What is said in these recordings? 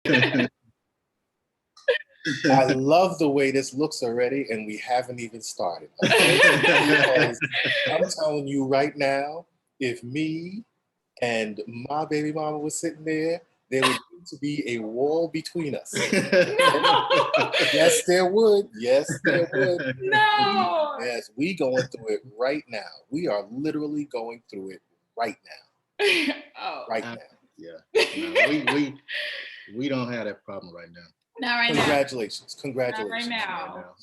I love the way this looks already, and we haven't even started. Okay? I'm telling you right now, if me and my baby mama was sitting there would need to be a wall between us. No. Yes, there would. Yes, there would. No. Yes, we going through it right now. We are literally going through it right now. Oh. Right now. Yeah. No, we don't have that problem right now. Not right Congratulations. now. Congratulations. Not right now.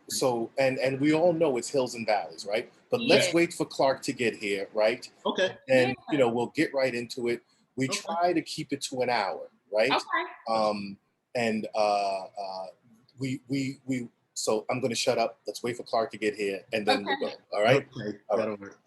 So, and we all know it's hills and valleys, right? But let's wait for Clark to get here, right? Okay. And we'll get right into it. We try to keep it to an hour, right? Okay. And we so I'm gonna shut up. Let's wait for Clark to get here, and then we'll go. All right. Okay. All That'll right. work.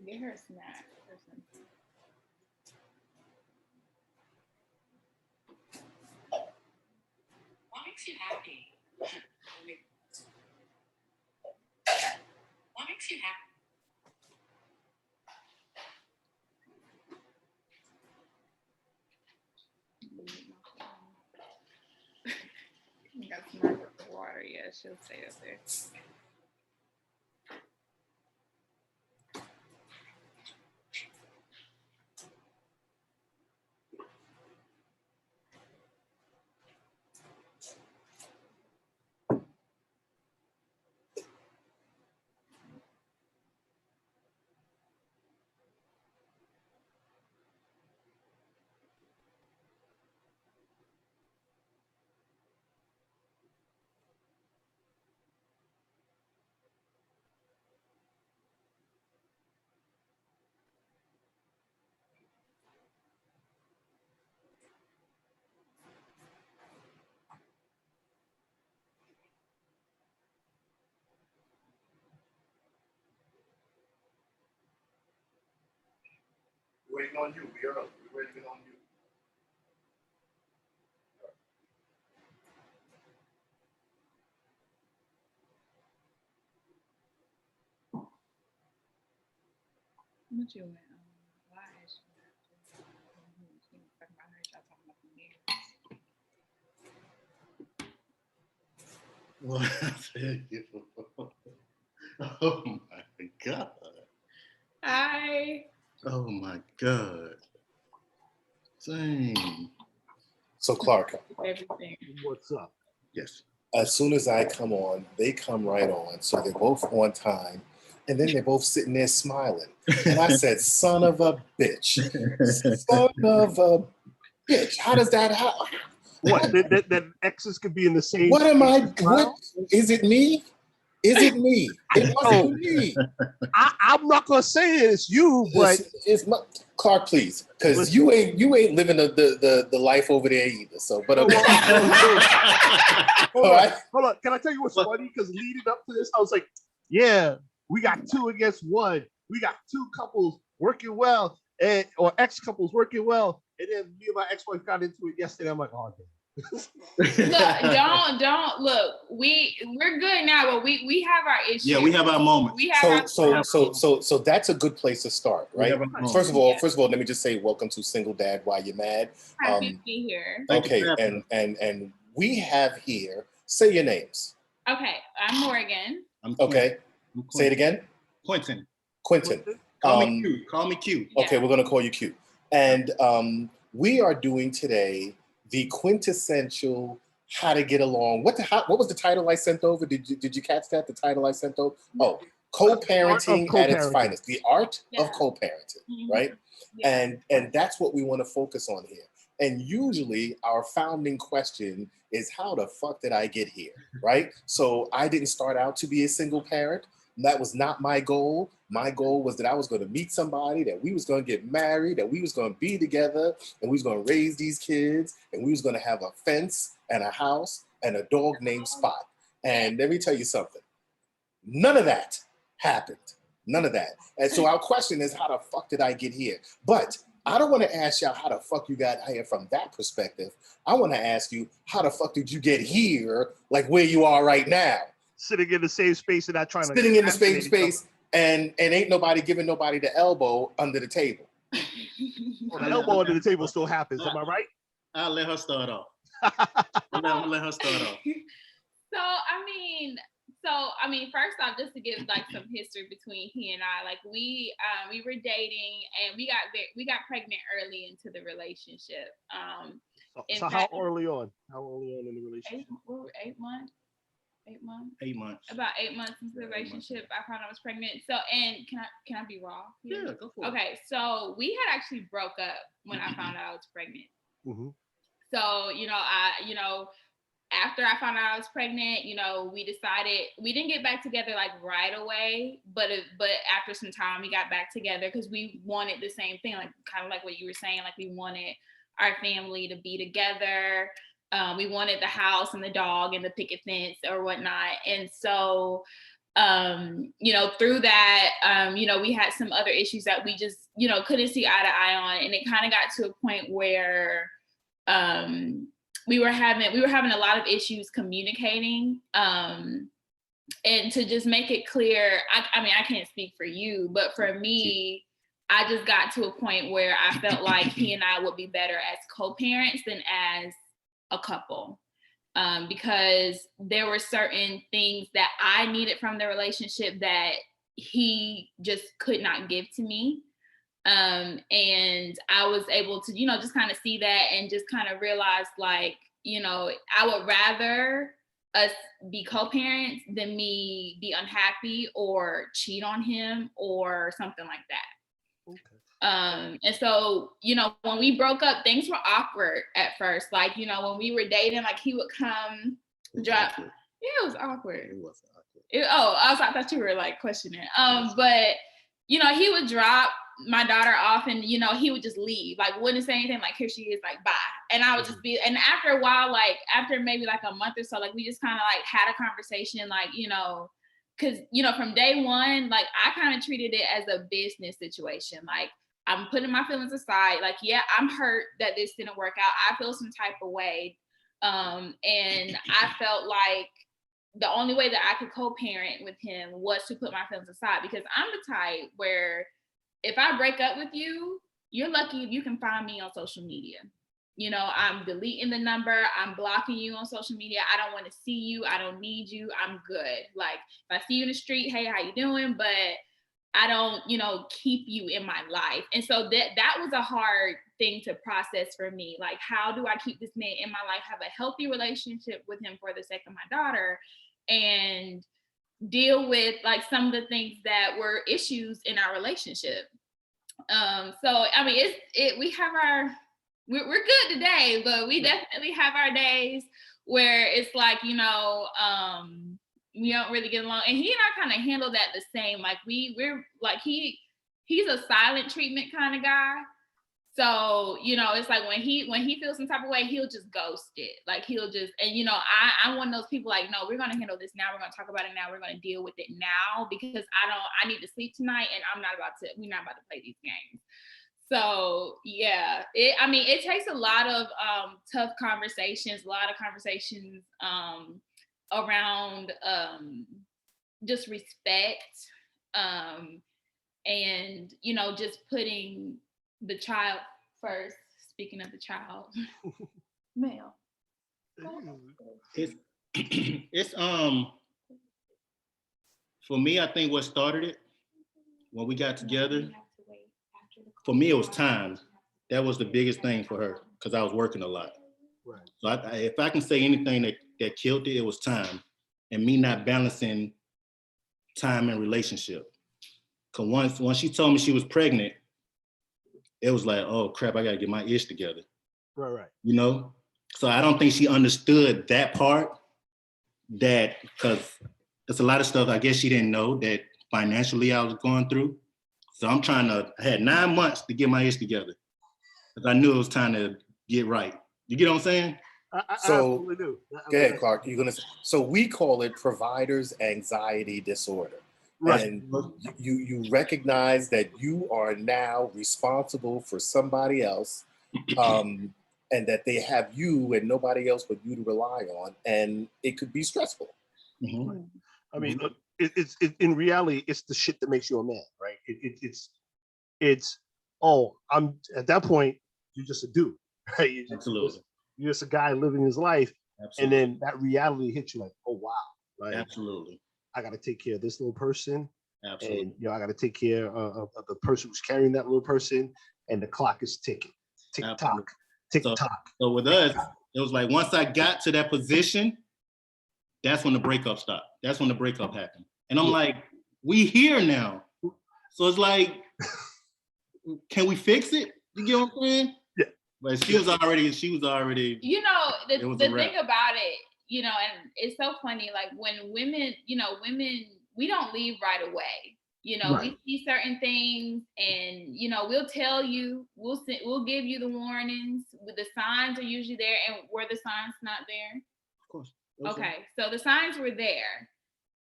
Get her a snack. What makes you happy? What makes you happy? Got some more water. Yeah, she'll stay up there. We're waiting on you. We are. We're waiting on you. What you went on? Why is she not Oh my God. Hi. Oh my God. Dang. So Clark, Everything. What's up? Yes. as soon as I come on, they come right on. So they're both on time. And then they're both sitting there smiling. And I said, son of a bitch. Son of a bitch. How does that happen? What? that exes could be in the same. What am I? space as What well? is it? Me? Is it me? It wasn't me. I'm not gonna say it's you, but It's my, Clark, please, because you ain't living the life over there either. So, but okay. Hold on. Can I tell you what's funny? Because leading up to this, I was like, yeah, we got 2 against 1. We got 2 couples working well, or ex couples working well, and then me and my ex-wife got into it yesterday. I'm like, oh damn. Look, don't look. We're good now, but we have our issues. Yeah, we have our moments. We have So that's a good place to start, right? First of all, let me just say welcome to Single Dad Why You Mad. Happy to be here. Okay, and we have here. Say your names. Okay, I'm Morgan. Okay, say it again. Quentin. Call me Q. Okay, we're gonna call you Q. And we are doing today the quintessential how to get along. What was the title I sent over? Did you catch that? The title I sent over? Oh, co-parenting at its finest. The art of co-parenting, right? Yeah. And that's what we want to focus on here. And usually our founding question is, how the fuck did I get here, right? So I didn't start out to be a single parent. That was not my goal. My goal was that I was going to meet somebody, that we was going to get married, that we was going to be together, and we was going to raise these kids, and we was going to have a fence and a house and a dog named Spot. And let me tell you something. None of that happened. None of that. And so our question is, how the fuck did I get here? But I don't want to ask y'all how the fuck you got here from that perspective. I want to ask you, how the fuck did you get here, like where you are right now? Sitting in the same space and not trying to Sitting in the same space and ain't nobody giving nobody the elbow under the table. Well, the elbow under the table still happens. Am I right? I'll let her start off. I'll let her start off. So, first off, just to give like some history between he and I, like we were dating and we got pregnant early into the relationship. So how early on? How early on in the relationship? 8 months. 8 months. 8 months. About 8 months into the relationship, I found I was pregnant. So, and can I be raw? Yeah, go for it. Okay, so we had actually broke up when I found out I was pregnant. Mm-hmm. So, after I found out I was pregnant, we decided we didn't get back together like right away, but after some time we got back together because we wanted the same thing, like kind of like what you were saying, like we wanted our family to be together. We wanted the house and the dog and the picket fence or whatnot. And so, through that, we had some other issues that we just, couldn't see eye to eye on. And it kind of got to a point where we were having a lot of issues communicating. And to just make it clear, I can't speak for you, but for me, I just got to a point where I felt like he and I would be better as co-parents than as a couple. Because there were certain things that I needed from the relationship that he just could not give to me. And I was able to, just kind of see that and just kind of realize like, I would rather us be co-parents than me be unhappy or cheat on him or something like that. Okay. And so, when we broke up, things were awkward at first. Like, when we were dating, like he would come drop. Yeah, it was awkward. It was awkward. I thought you were like questioning. But he would drop my daughter off and he would just leave, like wouldn't say anything, like here she is, like bye. And I would just be, and after a while, like after maybe like a month or so, like we just kind of like had a conversation, like, because from day one, like I kind of treated it as a business situation. Like I'm putting my feelings aside, like, yeah, I'm hurt that this didn't work out. I feel some type of way. And I felt like the only way that I could co-parent with him was to put my feelings aside, because I'm the type where if I break up with you, you're lucky if you can find me on social media. I'm deleting the number. I'm blocking you on social media. I don't want to see you. I don't need you. I'm good. Like if I see you in the street, hey, how you doing? But I don't, keep you in my life. And so that was a hard thing to process for me. Like, how do I keep this man in my life, have a healthy relationship with him for the sake of my daughter, and deal with like some of the things that were issues in our relationship. We're good today, but we definitely have our days where it's like, we don't really get along. And he and I kind of handle that the same. Like we're like, he's a silent treatment kind of guy. So, it's like when he feels some type of way, he'll just ghost it. Like he'll just, and I'm one of those people like, no, we're going to handle this now. We're going to talk about it now. We're going to deal with it now because I need to sleep tonight and we're not about to play these games. So yeah, it takes a lot of tough conversations, around just respect, and just putting the child first. Speaking of the child, male. It's for me, I think what started it when we got together, for me, it was time. That was the biggest thing for her because I was working a lot. Right. So if I can say anything that killed it, it was time, and me not balancing time and relationship. Because once she told me she was pregnant, it was like, oh crap, I gotta get my ish together. Right. So I don't think she understood that part, that because there's a lot of stuff I guess she didn't know that financially I was going through. So I had 9 months to get my ish together because I knew it was time to get right. You get what I'm saying? I So, absolutely do. Go ahead, Clark. You're gonna. So we call it provider's anxiety disorder, Right. and you recognize that you are now responsible for somebody else, and that they have you and nobody else but you to rely on, and it could be stressful. Mm-hmm. I mean, look, it's in reality, it's the shit that makes you a man, right? It's I'm at that point, you're just a dude, right? Absolutely. You're just a guy living his life. Absolutely. And then that reality hits you like, oh wow, like Absolutely. I got to take care of this little person, Absolutely. and I got to take care of the person who's carrying that little person, and the clock is ticking, tick tock, tick tock. So with us, it was like once I got to that position, that's when the breakup stopped. That's when the breakup happened, and I'm like, we here now, so it's like, can we fix it? You get what I'm saying? Yeah. But she was already. You know, the wrap. thing about it, you know, and it's so funny, like when women, we don't leave right away. You know, Right. we see certain things, and we'll tell you, we'll give you the warnings. The signs are usually there, and were the signs not there? Of course. Okay, so the signs were there,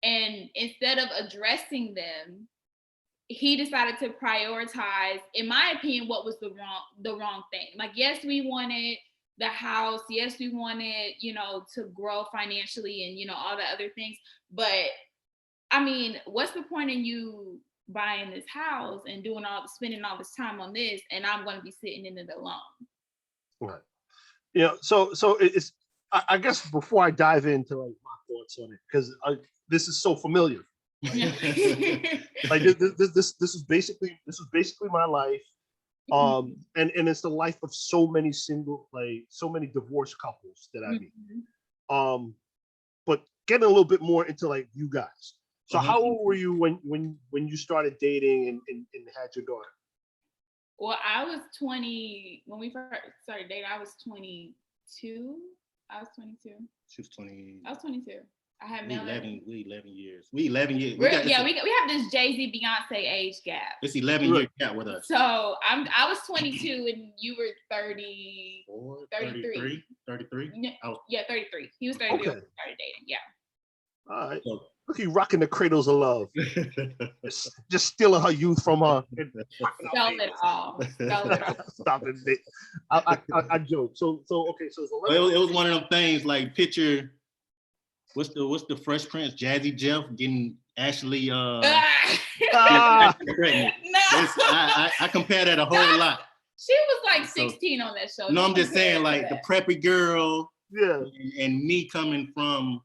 and instead of addressing them, he decided to prioritize, in my opinion, what was the wrong thing. Like, yes, we wanted the house. Yes, we wanted, to grow financially and, all the other things. But I mean, what's the point in you buying this house and spending all this time on this, and I'm going to be sitting in it alone? Right. So it's, I guess before I dive into like my thoughts on it, because this is so familiar. Like this is basically my life, and it's the life of so many divorced couples that I meet. But getting a little bit more into like you guys. So how old were you when you started dating and had your daughter? Well, I was 20 when we first started dating. I was 22. She was 20. I was 22. I had We 11 years. We have this Jay-Z Beyonce age gap. It's 11-year gap with us. So I was 22 and you were 33. 33. Yeah, 33. He was 33 when we started dating. Yeah. All right. Look, he rocking the cradles of love. just stealing her youth from her. Stole it all. Stop it. I joke. So okay. So it's 11. It was one of them things like picture. What's the Fresh Prince, Jazzy Jeff getting Ashley pregnant. No. I compare that a whole lot. She was like 16 on that show. No, I'm just saying, like the preppy girl, and me coming from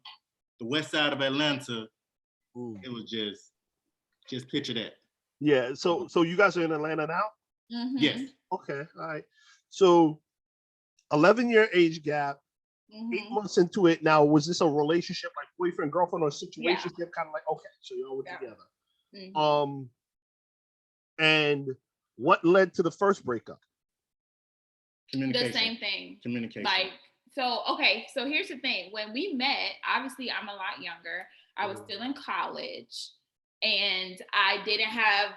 the west side of Atlanta. It was just picture that. Yeah. So you guys are in Atlanta now? Mm-hmm. Yes. Okay. All right. So 11-year age gap. 8 months into it now, was this a relationship like boyfriend, girlfriend, or situationship? Yeah. Kind of like, okay, so y'all were together. Mm-hmm. And what led to the first breakup? Communication. The same thing. Communication. So here's the thing. When we met, obviously I'm a lot younger. I was still in college, and I didn't have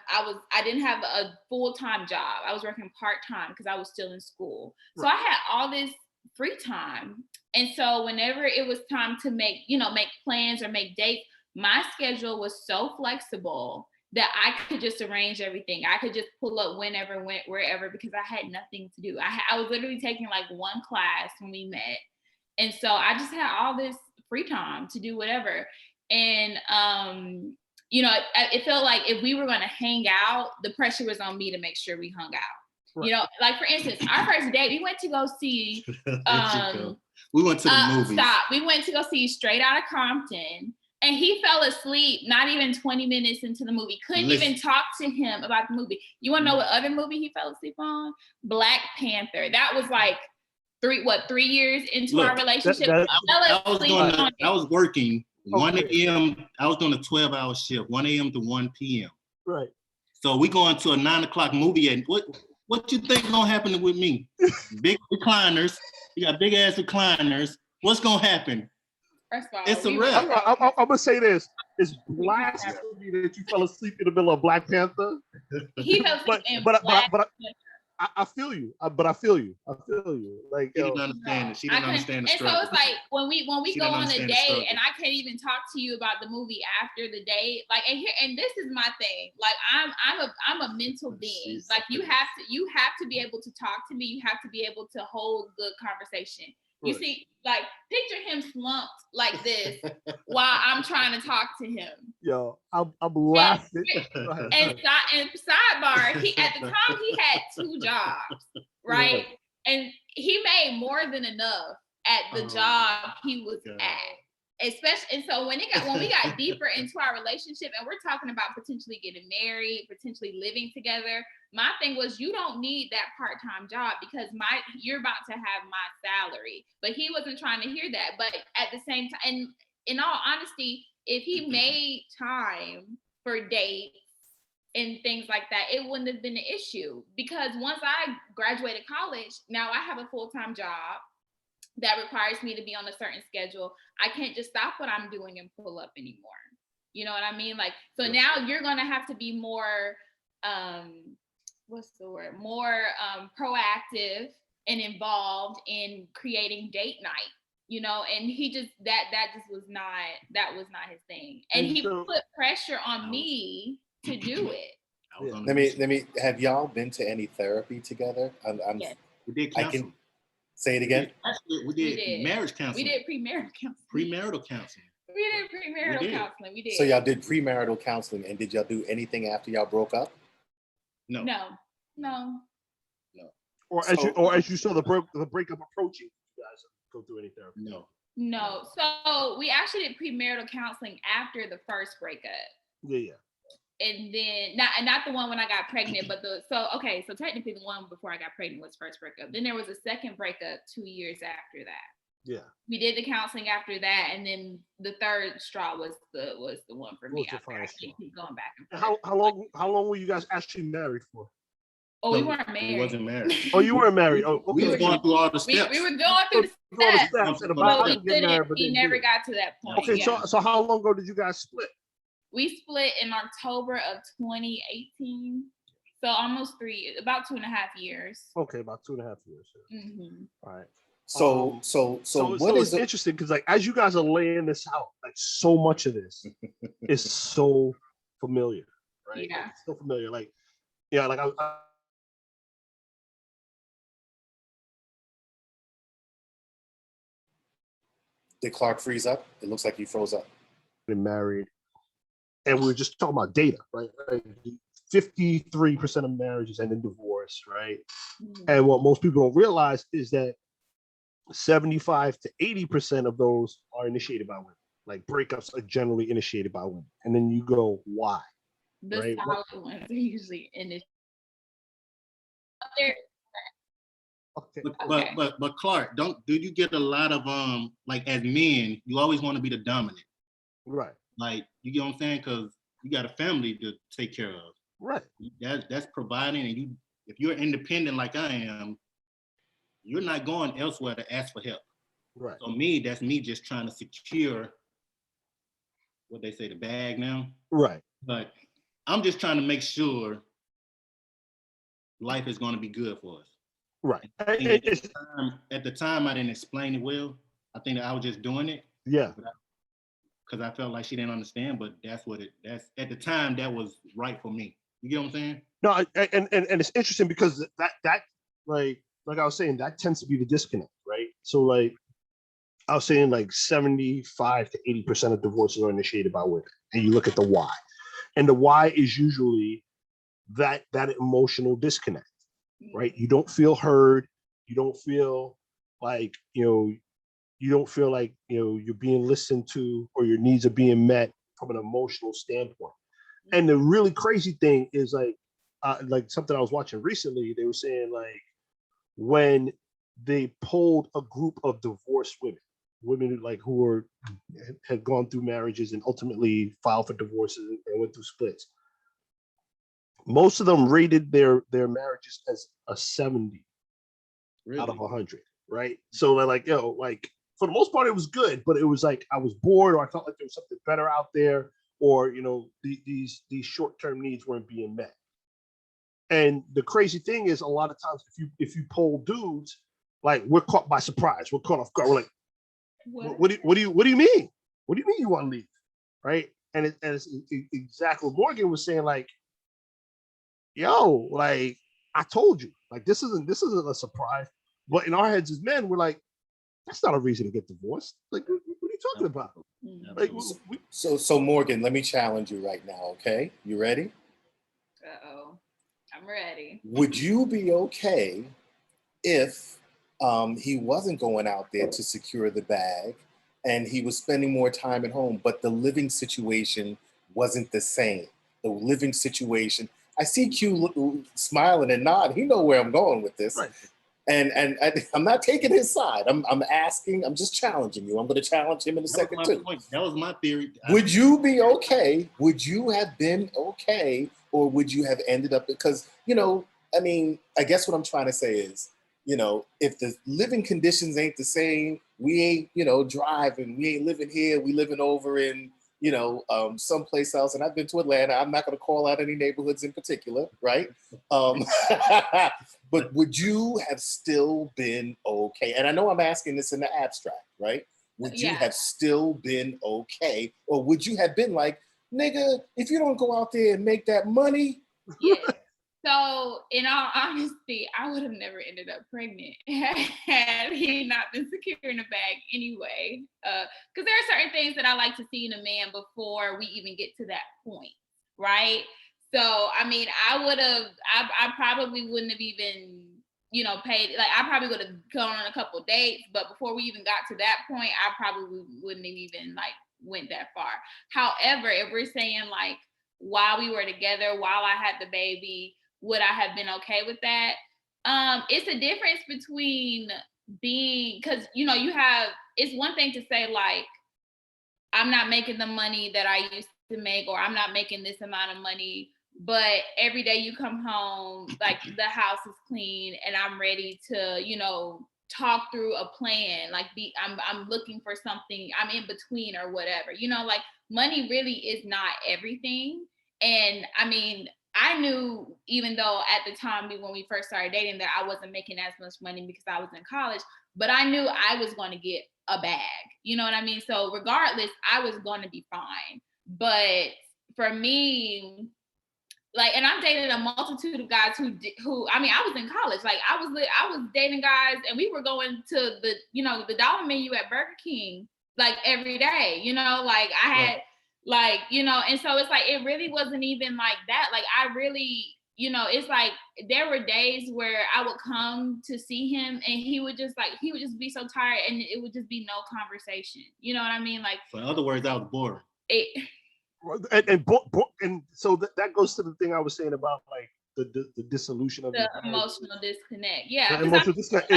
a full-time job. I was working part-time because I was still in school. So I had all this free time. And so whenever it was time to make plans or make dates, my schedule was so flexible that I could just arrange everything. I could just pull up whenever, wherever, because I had nothing to do. I was literally taking like one class when we met. And so I just had all this free time to do whatever. And, it felt like if we were going to hang out, the pressure was on me to make sure we hung out. Right. Like for instance, our first date, we went to go see, we went to the movies. We went to go see Straight Outta Compton, and he fell asleep not even 20 minutes into the movie. Couldn't even talk to him about the movie. You want to know what other movie he fell asleep on? Black Panther. That was like 3 years into our relationship. I was working 1 a.m. I was doing a 12-hour shift, 1 a.m. to 1 p.m. Right. So we going to a 9 o'clock movie, and what you think gonna happen with me? Big recliners. You got big ass recliners. What's gonna happen? First of all, it's a wrap. I'm gonna say this: it's blasphemy that you fell asleep in the middle of Black Panther. He fell asleep in Black Panther. I feel you, but I feel you. Like, She didn't understand it. She didn't understand the and struggle. so it's like when we She go didn't on a understand the date struggle. and I can't even talk to you about the movie after the date. Like, and this is my thing. Like, I'm a mental being. Like, you have to be able to talk to me. You have to be able to hold good conversation. You Right. see, like, picture him slumped like this while I'm trying to talk to him. Yo, I'm laughing. And sidebar, at the time he had 2 jobs, right? And he made more than enough at the job he was at. Especially, and so when we got deeper into our relationship, and we're talking about potentially getting married, potentially living together, my thing was, you don't need that part-time job because you're about to have my salary. But he wasn't trying to hear that. But at the same time, and in all honesty, if he made time for dates and things like that, it wouldn't have been an issue. Because once I graduated college, now I have a full-time job that requires me to be on a certain schedule. I can't just stop what I'm doing and pull up anymore. You know what I mean? Like, so now you're going to have to be more, more proactive and involved in creating date night, you know, and he just, that was not his thing. And he put pressure on me to do it. Let me, have y'all been to any therapy together? Yes. We did counseling. Say it again. Actually, we did marriage counseling. We did premarital counseling. Premarital counseling. We did premarital counseling. We did. So y'all did premarital counseling, and did y'all do anything after y'all broke up? No. Or as you saw the breakup approaching, you guys go through any therapy? No. So we actually did premarital counseling after the first breakup. Yeah. And then not the one when I got pregnant, but so technically the one before I got pregnant was first breakup. Then there was a second breakup 2 years after that. Yeah. We did the counseling after that, and then the third straw was the one for me. After I keep going back and forth. How long were you guys actually married for? Oh, we weren't married. We wasn't married. Oh, you weren't married. Oh, okay. We were going through all the steps. We were going through the steps. And about to get married, but we never got to that point. Okay, so how long ago did you guys split? We split in October of 2018. So almost about 2.5 years. Okay, about 2.5 years. Mm-hmm. All right. So it's interesting because, like, as you guys are laying this out, like, so much of this is so familiar, right? Yeah. Like, it's so familiar. Like, yeah, like I did Clark freeze up? It looks like he froze up. been married, and we were just talking about data, right? 53% of marriages end in divorce, right? Mm-hmm. And what most people don't realize is that 75 to 80% of those are initiated by women. Like, breakups are generally initiated by women. And then you go, why? The solid ones are usually initiated. Okay. But Clark, do you get a lot of like, as men, you always want to be the dominant, right? Like, you get what I'm saying, because you got a family to take care of, right? That's providing, and if you're independent like I am, you're not going elsewhere to ask for help, right? So that's me just trying to secure what they say, the bag now, right? But I'm just trying to make sure life is going to be good for us. Right. At the time, I didn't explain it well. I think that I was just doing it. Yeah. Because I felt like she didn't understand, but that's at the time, that was right for me. You get what I'm saying? No, and it's interesting because that like I was saying, that tends to be the disconnect, right? So, like, I was saying, like, 75 to 80% of divorces are initiated by women, and you look at the why, and the why is usually that emotional disconnect, right? You don't feel heard. You don't feel like, you don't feel like, you're being listened to, or your needs are being met from an emotional standpoint. And the really crazy thing is, like something I was watching recently, they were saying, like, when they polled a group of divorced women like who had gone through marriages and ultimately filed for divorces and went through splits, most of them rated their marriages as a 70 out of 100, right? So they're like, like, for the most part, it was good, but it was like, I was bored, or I felt like there was something better out there, or, these short-term needs weren't being met. And the crazy thing is, a lot of times, if you poll dudes, like, we're caught by surprise, we're caught off guard. We're like, what do you mean? What do you mean you want to leave? Right? And it's exactly what Morgan was saying. Like, yo, like, I told you, like, this isn't a surprise. But in our heads as men, we're like, that's not a reason to get divorced. Like, what are you talking about? Like, so Morgan, let me challenge you right now. Okay, you ready? Uh-oh, I'm ready. Would you be okay if he wasn't going out there to secure the bag and he was spending more time at home, but the living situation wasn't the same? The living situation. I see Q smiling and nodding. He know where I'm going with this. Right. And I'm not taking his side. I'm asking. I'm just challenging you. I'm going to challenge him in a second too. That was my theory. Would you be okay? Would you have been okay, or would you have ended up? Because, you know, I mean, I guess what I'm trying to say is, you know, if the living conditions ain't the same, we ain't, you know, driving. We ain't living here. We living over in, you know, someplace else. And I've been to Atlanta. I'm not going to call out any neighborhoods in particular, right? But would you have still been okay? And I know I'm asking this in the abstract, right? Would you have still been okay? Or would you have been like, nigga, if you don't go out there and make that money? Yeah. So, in all honesty, I would have never ended up pregnant had he not been securing a bag anyway. Because there are certain things that I like to see in a man before we even get to that point, right? So, I mean, I probably wouldn't have even, you know, paid, like, I probably would have gone on a couple of dates, but before we even got to that point, I probably wouldn't have even, like, went that far. However, if we're saying, like, while we were together, while I had the baby, would I have been okay with that? It's a difference between being, because, you know, it's one thing to say, like, I'm not making the money that I used to make, or I'm not making this amount of money, but every day you come home, like, the house is clean and I'm ready to, you know, talk through a plan, like, I'm looking for something, I'm in between or whatever, you know, like, money really is not everything. And I mean, I knew, even though at the time when we first started dating, that I wasn't making as much money because I was in college, but I knew I was going to get a bag, you know what I mean? So regardless, I was going to be fine. But for me, like, and I've dated a multitude of guys who I mean, I was in college, like, I was dating guys and we were going to the, you know, the dollar menu at Burger King, like, every day, you know, like, I had, like, you know, and so it's like, it really wasn't even like that. Like, I really, you know, it's like, there were days where I would come to see him and he would just be so tired and it would just be no conversation. You know what I mean? Like, So in other words, I was bored. And so that goes to the thing I was saying about, like, the dissolution of the emotional disconnect. Yeah. The emotional disconnect.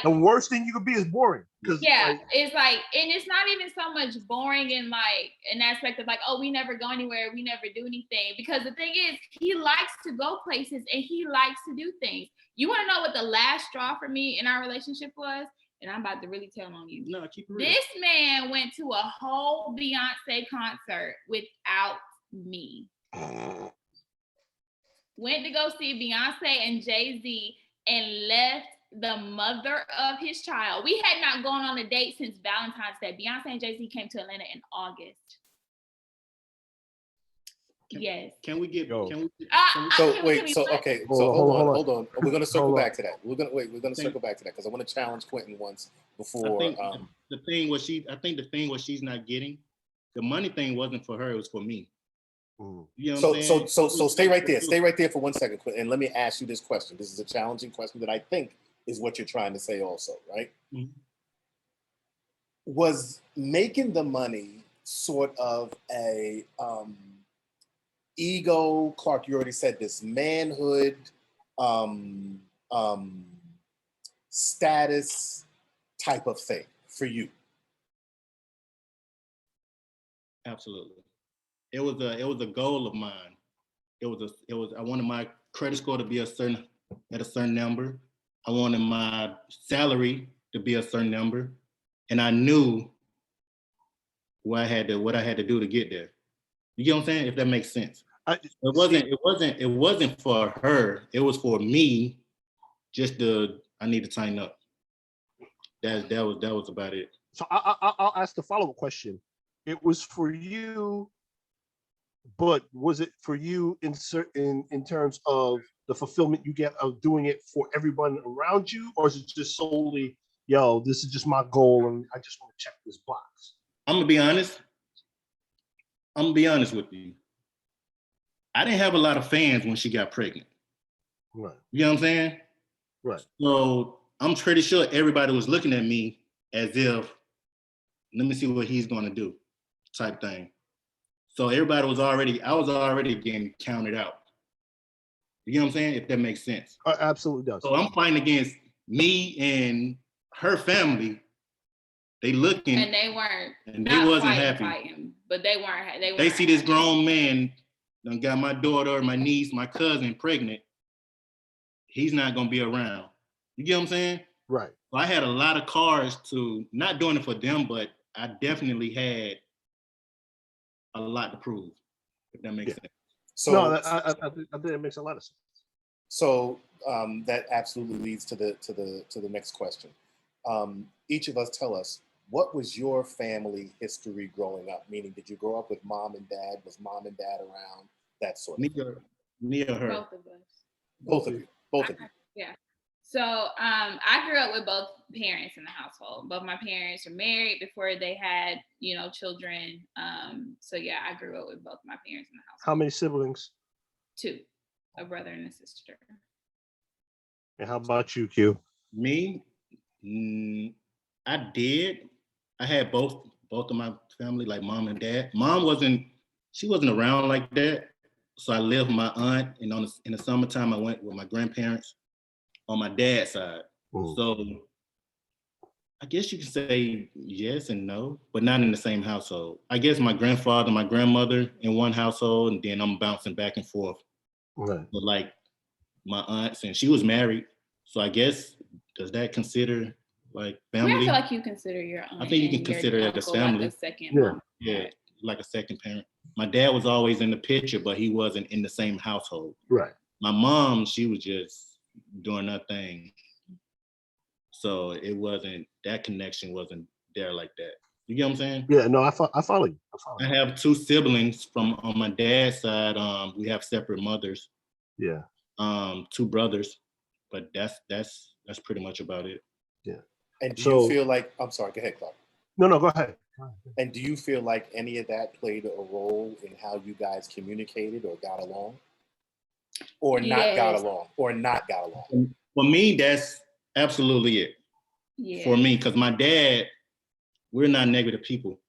The worst thing you could be is boring. Yeah, like, it's like, and it's not even so much boring in, like, an aspect of, like, oh, we never go anywhere, we never do anything. Because the thing is, he likes to go places and he likes to do things. You want to know what the last straw for me in our relationship was? And I'm about to really tell on you. No, keep it real. This man went to a whole Beyonce concert without me. Went to go see Beyonce and Jay-Z and left the mother of his child. We had not gone on a date since Valentine's Day. Beyonce and Jay-Z came to Atlanta in August. Yes. Can we get? Hold on. We're gonna circle back to that. We're gonna circle back to that because I want to challenge Quentin once before. I think the thing was she's not getting, the money thing wasn't for her, it was for me. You know what I'm saying? So stay right there. Stay right there for 1 second, Quentin, and let me ask you this question. This is a challenging question that I think is what you're trying to say also, right? Mm-hmm. Was making the money sort of a ego, Clark, you already said this, manhood, status type of thing for you? Absolutely. It was a goal of mine. I wanted my credit score to be at a certain number. I wanted my salary to be a certain number. And I knew what I had to do to get there. You get what I'm saying? If that makes sense. It wasn't for her. It was for me. I need to tighten up. That was about it. So I'll ask the follow-up question. It was for you, but was it for you in terms of the fulfillment you get of doing it for everyone around you, or is it just solely, yo, this is just my goal and I just want to check this box? I'm gonna be honest with you. I didn't have a lot of fans when she got pregnant. Right. You know what I'm saying? Right. So I'm pretty sure everybody was looking at me as if, let me see what he's gonna do, type thing. So I was already getting counted out. You know what I'm saying? If that makes sense. Absolutely does. So I'm fighting against me and her family. They looking. And they weren't. And they wasn't happy. Fighting, but they weren't. They see this grown man done got my daughter, my niece, my cousin pregnant. He's not gonna be around. You get what I'm saying? Right. So I had a lot of cards to, not doing it for them, but I definitely had a lot to prove, if that makes sense. So no, I think it makes a lot of sense. So that absolutely leads to the next question. Each of us tell us, what was your family history growing up? Meaning, did you grow up with mom and dad? Was mom and dad around? That sort of thing. Me or her? Both of us. Both of you. Both of you. Yeah. So I grew up with both parents in the household. Both my parents were married before they had, children. So yeah, I grew up with both my parents in the household. How many siblings? 2, a brother and a sister. And how about you, Q? Me? I did. I had both of my family, like mom and dad. Mom wasn't around like that. So I lived with my aunt, and in the summertime I went with my grandparents on my dad's side. Mm. So I guess you could say yes and no, but not in the same household. I guess my grandfather, my grandmother in one household, and then I'm bouncing back and forth. Right. But like my aunts, and she was married. So I guess, does that consider like family? I feel like you consider your aunt. I think you can consider that as family. Like a second mom. Yeah, like a second parent. My dad was always in the picture, but he wasn't in the same household. Right. My mom, she was just doing her thing. So that connection wasn't there like that. You get what I'm saying? Yeah, no, I follow you. I have 2 siblings on my dad's side. We have separate mothers. Yeah. 2 brothers, but that's pretty much about it. Yeah. And do you feel like, I'm sorry, go ahead, Clark. No, go ahead. And do you feel like any of that played a role in how you guys communicated or got along? Or not got along? For me, that's absolutely it. Yeah. For me, because my dad, we're not negative people.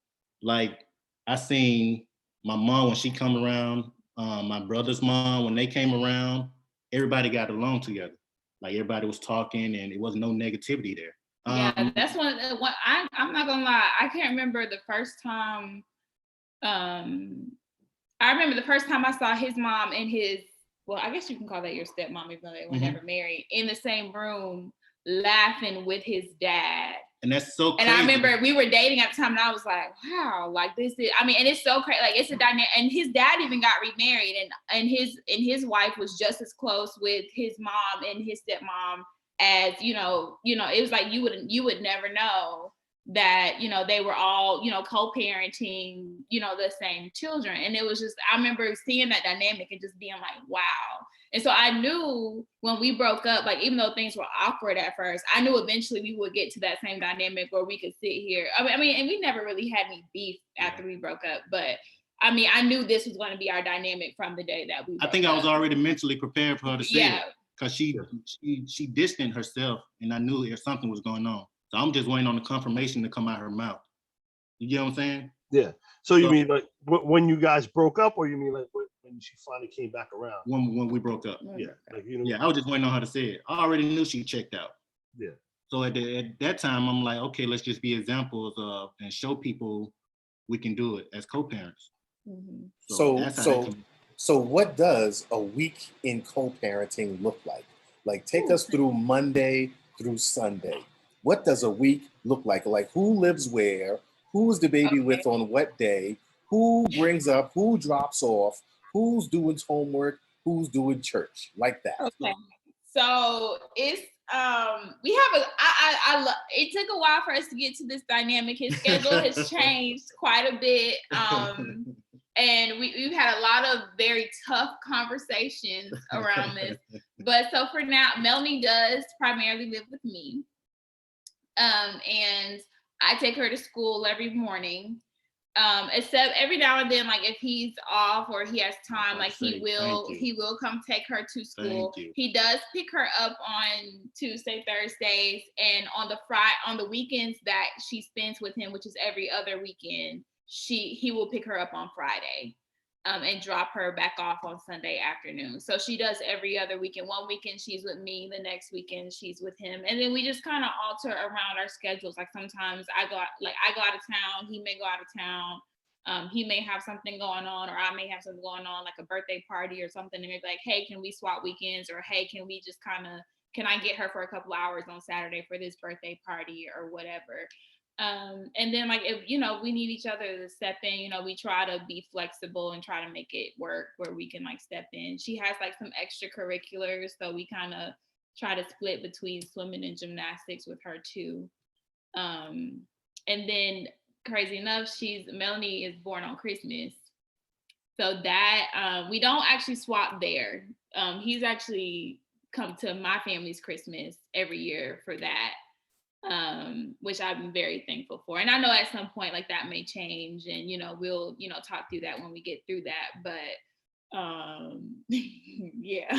Like, I seen my mom when she come around, my brother's mom, when they came around, everybody got along together. Like, everybody was talking and it wasn't no negativity there. Yeah, that's one. I'm not gonna lie. I can't remember the first time. I remember the first time I saw his mom and his. Well, I guess you can call that your stepmom, even though they were never married, in the same room, laughing with his dad. And that's so crazy. And I remember we were dating at the time, and I was like, wow, like this is. I mean, and it's so crazy. Like, it's a dynamic. And his dad even got remarried, and his wife was just as close with his mom and his stepmom as it was like you would never know that they were all co-parenting the same children. And it was just, I remember seeing that dynamic and just being like, wow. And so I knew when we broke up, like, even though things were awkward at first, I knew eventually we would get to that same dynamic where we could sit here. I mean, and we never really had any beef after we broke up, but I mean, I knew this was going to be our dynamic from the day that we broke I was already mentally prepared for her to say it. Because she distanced herself, and I knew if something was going on. So I'm just waiting on the confirmation to come out her mouth. You get what I'm saying? Yeah. So you mean like when you guys broke up, or you mean like when she finally came back around? When we broke up. Yeah. Like, I was just waiting on her to say it. I already knew she checked out. Yeah. So at that time, I'm like, okay, let's just be examples of and show people we can do it as co-parents. Mm-hmm. So what does a week in co-parenting look like? Like, take us through Monday through Sunday. What does a week look like? Like, who lives where? Who's the baby with on what day? Who brings up? Who drops off? who's doing homework, who's doing church, like that. Okay. So it's we have it took a while for us to get to this dynamic. His schedule has changed quite a bit. And we've had a lot of very tough conversations around this. But so for now, Melanie does primarily live with me. And I take her to school every morning. Except every now and then, like if he's off or he has time, like he will come take her to school. He does pick her up on Tuesday, Thursdays, and on the weekends that she spends with him, which is every other weekend, he will pick her up on Friday, and drop her back off on Sunday afternoon. So she does every other weekend. One weekend she's with me, the next weekend she's with him, and then we just kind of alter around our schedules. Like sometimes I go out of town, he may go out of town. He may have something going on, or I may have something going on, like a birthday party or something, and maybe like, hey, can we swap weekends? Or hey, can I get her for a couple hours on Saturday for this birthday party or whatever. And then like if we need each other to step in, we try to be flexible and try to make it work where we can like step in. She has like some extracurriculars, so we kind of try to split between swimming and gymnastics with her too. And then crazy enough, Melanie is born on Christmas, so that we don't actually swap there. He's actually come to my family's Christmas every year for that. Which I'm very thankful for. And I know at some point like that may change, and we'll talk through that when we get through that. But yeah.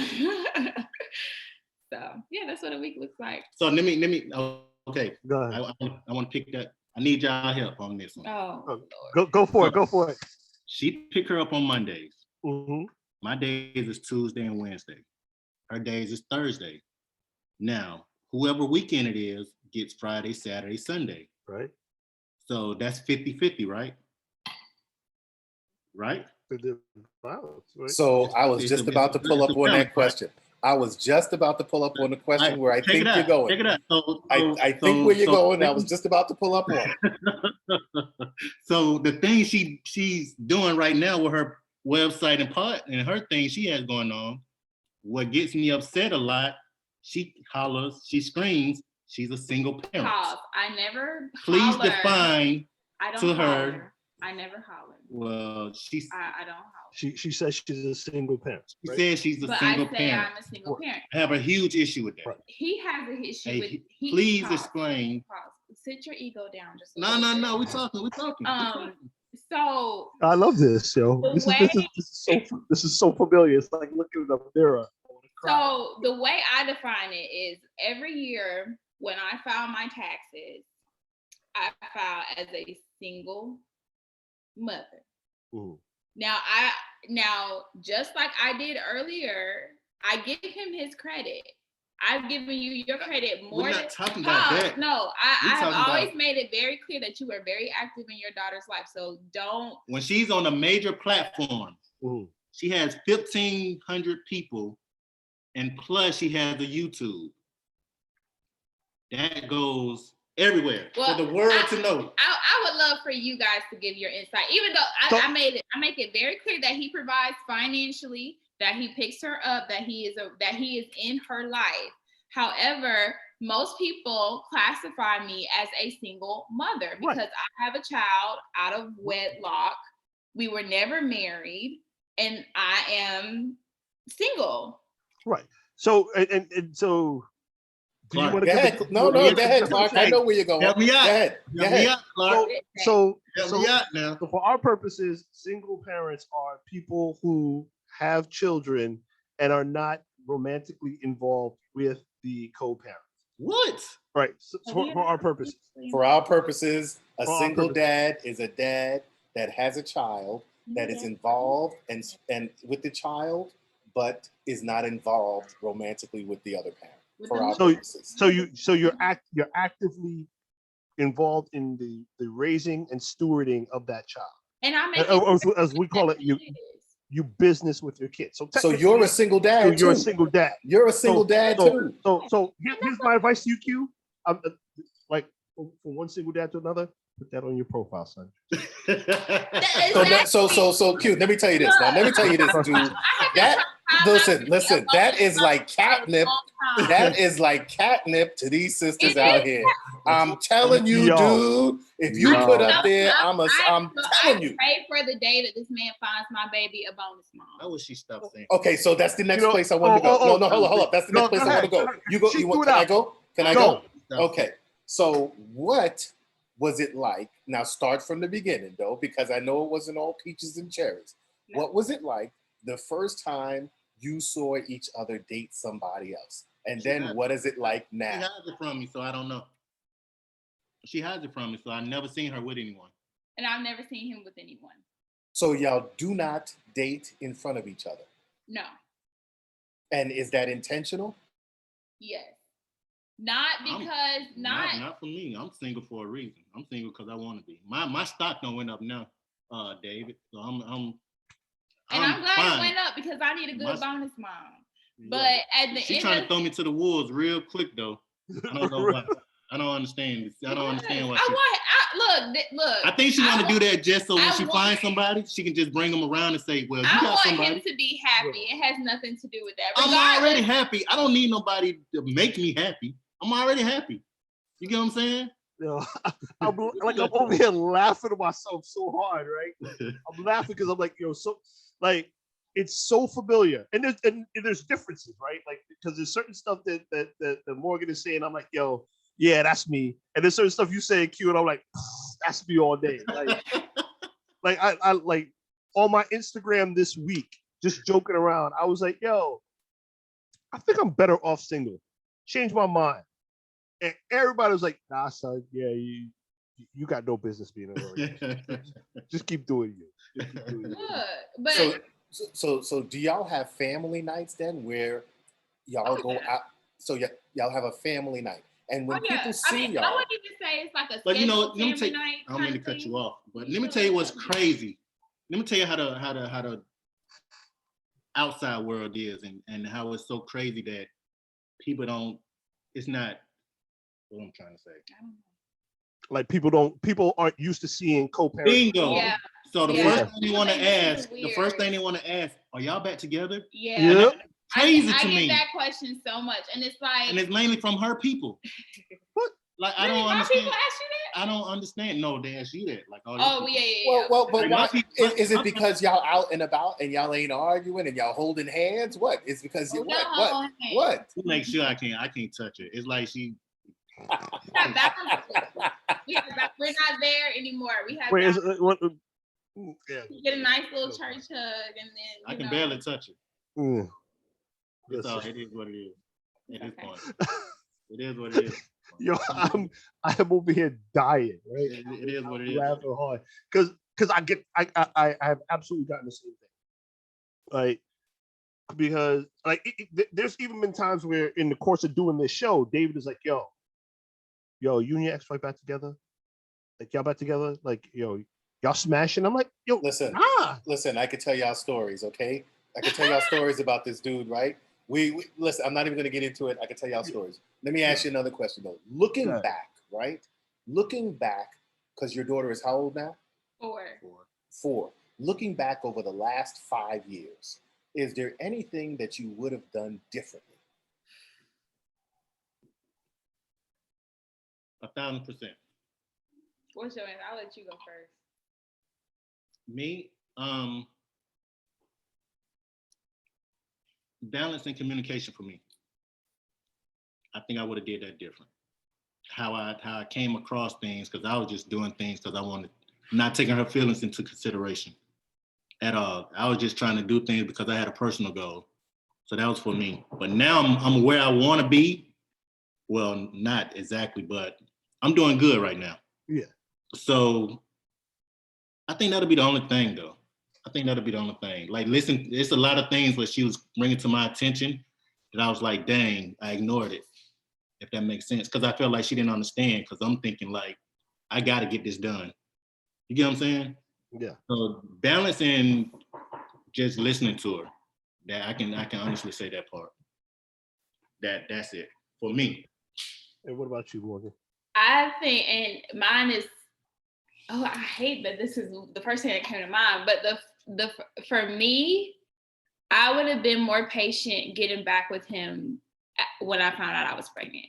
So yeah, that's what a week looks like. So let me okay. Go ahead. I want to pick that. I need y'all help on this one. Oh, go for it. Go for it. She pick her up on Mondays. Mm-hmm. My days is Tuesday and Wednesday. Her days is Thursday. Now, whoever weekend it is gets Friday, Saturday, Sunday. Right. So that's 50-50, right? Right? So I was just about to pull up on that question. I was just about to pull up on the question where I think you're going. Check it out. I think where you're going. I was just about to pull up on it. So the thing she's doing right now with her website and her thing she has going on, what gets me upset a lot, she hollers, she screams, she's a single parent. I never Please holler. define I don't to holler. her. I never holler. Well, I don't holler. She says she's a single parent. She says she's a single parent. I'm a single parent. I have a huge issue with that. Right. He has an issue with. Please explain. Sit your ego down. Just No. We're talking. So I love this, yo. This is so familiar. It's like looking in a mirror. So the way I define it is every year when I file my taxes, I file as a single mother. Ooh. Now, just like I did earlier, I give him his credit. I've given you your credit more. We're not talking about that. No, I have always made it very clear that you were very active in your daughter's life. So don't. When she's on a major platform, Ooh. she has 1,500 people, and plus she has a YouTube. That goes everywhere for the world to know. I would love for you guys to give your insight, even though I make it very clear that he provides financially, that he picks her up, that he is in her life. However, most people classify me as a single mother because I have a child out of wedlock. We were never married, and I am single. Right. So and so. Do you want to go ahead, Clark. I know where you're going. Help me out. Go ahead. Clark. So now. So for our purposes, single parents are people who have children and are not romantically involved with the co-parent. What? Right. So for our purposes. For our purposes, a single dad is a dad that has a child that is involved and with the child, but is not involved romantically with the other parent. For our purposes. So you're actively involved in the raising and stewarding of that child. And I make as we call it, you business with your kids. So you're a single dad. You're a single dad. You're a single dad too. So here's my advice to you, Q. Like from one single dad to another, Put that on your profile, son. So cute. Let me tell you this. Now, let me tell you this, dude. Listen. That is like catnip. That is like catnip to these sisters out here. I'm telling you, dude. If you put up there, I'm telling you. Pray for the day that this man finds my baby a bonus mom. I wish she stopped saying. Okay, so that's the next place I want to go. No, hold up. That's the next place I want to go. You go. Can I go? Can I go? Okay. So what was it like? Now start from the beginning though, because I know it wasn't all peaches and cherries. No. What was it like the first time you saw each other date somebody else? And then what is it like now? She hides it from me, so I don't know. She hides it from me, so I've never seen her with anyone. And I've never seen him with anyone. So y'all do not date in front of each other? No. And is that intentional? Yes. Not because not for me. I'm single for a reason. I'm single because I want to be. My stock don't went up now, David. So I'm glad fine. it went up because I need a good bonus mom. Yeah. But at the She's end, trying to throw me to the wolves real quick though. I don't know why. I don't understand. I don't understand why. Look. I think she want to do that just so when she finds somebody, she can just bring them around and say, "Well, you got somebody." I want him to be happy. It has nothing to do with that. I'm already happy. I don't need nobody to make me happy. I'm already happy. You get what I'm saying? Yo, I'm over here laughing to myself so hard, right? I'm laughing because I'm like, it's so familiar, and there's differences, right? Like because there's certain stuff that Morgan is saying. I'm like, yo, yeah, that's me, and there's certain stuff you say, Q, and I'm like, that's me all day. Like I like on my Instagram this week, just joking around. I was like, yo, I think I'm better off single. Changed my mind. And everybody was like, nah, son, yeah, you got no business being a relationship. Just keep doing you. So do y'all have family nights then where y'all go out? So y'all have a family night. And when people see y'all. I wouldn't even say it's like a but let me tell you, night. I don't mean to cut you off, but let me tell you what's crazy. Let me tell you how the outside world is and how it's so crazy that people it's not what I'm trying to say. Like people aren't used to seeing co-parenting. Bingo. Yeah. So the first thing they want to ask, are y'all back together? Yeah. Crazy I to me. get that question so much, and it's like, and it's mainly from her people. What? Like really, I don't understand. People ask you that? I don't understand. No, they ask you that. Like, yeah. Well, but why, is it because y'all out and about and y'all ain't arguing and y'all holding hands? What? It's because you what? To make sure I can't touch it. It's like she. We're not there anymore. We have. Wait, you get a nice little church hug, and then I can barely touch it. Mm. It is what it is. At this point, it is what it is. Yo, I'm over here dying, right? It is what it is. Laughing hard because I have absolutely gotten the same thing, like because like there's even been times where in the course of doing this show, David is like, yo, you and your ex-wife back together? Like y'all back together? Like y'all smashing? I'm like, yo, listen, I could tell y'all stories, okay? I could tell y'all stories about this dude, right? We listen, I'm not even gonna get into it. I can tell y'all stories. Let me ask you another question though. Looking back, because your daughter is how old now? 4. Looking back over the last 5 years, is there anything that you would have done differently? 1,000%. What's your answer? I'll let you go first. Me, balance and communication for me. I think I would have did that different. How I came across things because I was just doing things because I wanted, not taking her feelings into consideration at all. I was just trying to do things because I had a personal goal. So that was for me. But now I'm where I want to be. Well, not exactly, but I'm doing good right now. Yeah. So I think that'll be the only thing though. Like, listen, it's a lot of things where she was bringing to my attention that I was like, dang, I ignored it, if that makes sense. Because I felt like she didn't understand because I'm thinking like, I got to get this done. You get what I'm saying? Yeah. So balancing, just listening to her, that I can honestly say that part. That's it for me. And what about you, Morgan? I think, and mine is Oh, I hate that this is the first thing that came to mind, but for me, I would have been more patient getting back with him when I found out I was pregnant.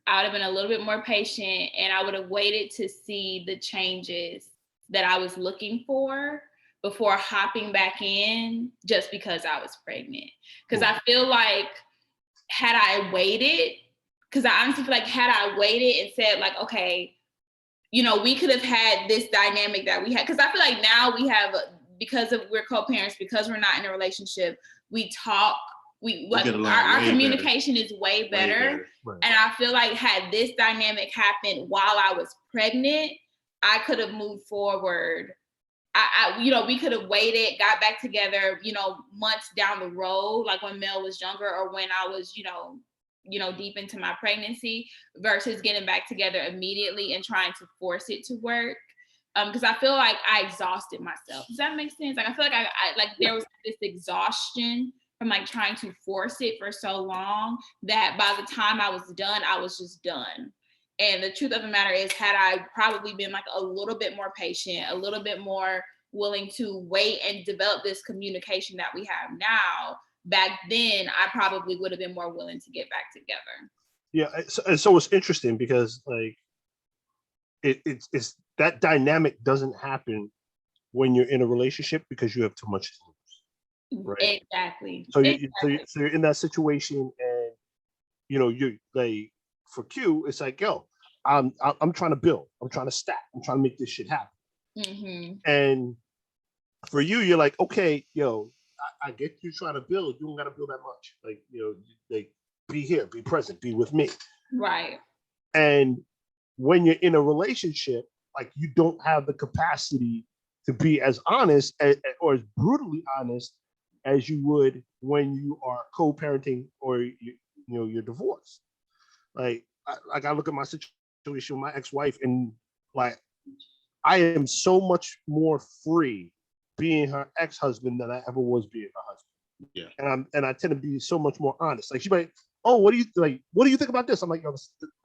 I would have been a little bit more patient, and I would have waited to see the changes that I was looking for before hopping back in just because I was pregnant. Because I feel like had I waited, because I honestly feel like had I waited and said like, okay, you know, we could have had this dynamic that we had. Because I feel like now we have, because we're co-parents, because we're not in a relationship, we talk, our communication is way better. Right. And I feel like had this dynamic happened while I was pregnant, I could have moved forward. You know, we could have waited, got back together, you know, months down the road, like when Mel was younger or when I was, you know, deep into my pregnancy, versus getting back together immediately and trying to force it to work. Because I feel like I exhausted myself. Does that make sense? Like I feel like I like there was this exhaustion from like trying to force it for so long that by the time I was done, I was just done. And the truth of the matter is, had I probably been like a little bit more patient, a little bit more willing to wait and develop this communication that we have now, back then, I probably would have been more willing to get back together. Yeah, so it's interesting because like it's that dynamic doesn't happen when you're in a relationship because you have too much to lose, right? Exactly. So you're in that situation, and you know you like for Q, it's like yo, I'm trying to build, I'm trying to stack, I'm trying to make this shit happen. Mm-hmm. And for you, you're like, okay, yo, I get you trying to build. You don't got to build that much. Like, you know, like be here, be present, be with me. Right. And when you're in a relationship, like you don't have the capacity to be as honest or as brutally honest as you would when you are co-parenting or you're divorced. Like I look at my situation with my ex-wife, and like I am so much more free being her ex-husband than I ever was being her husband. Yeah. And I tend to be so much more honest. Like she might, oh, what do you think about this? I'm like, yo,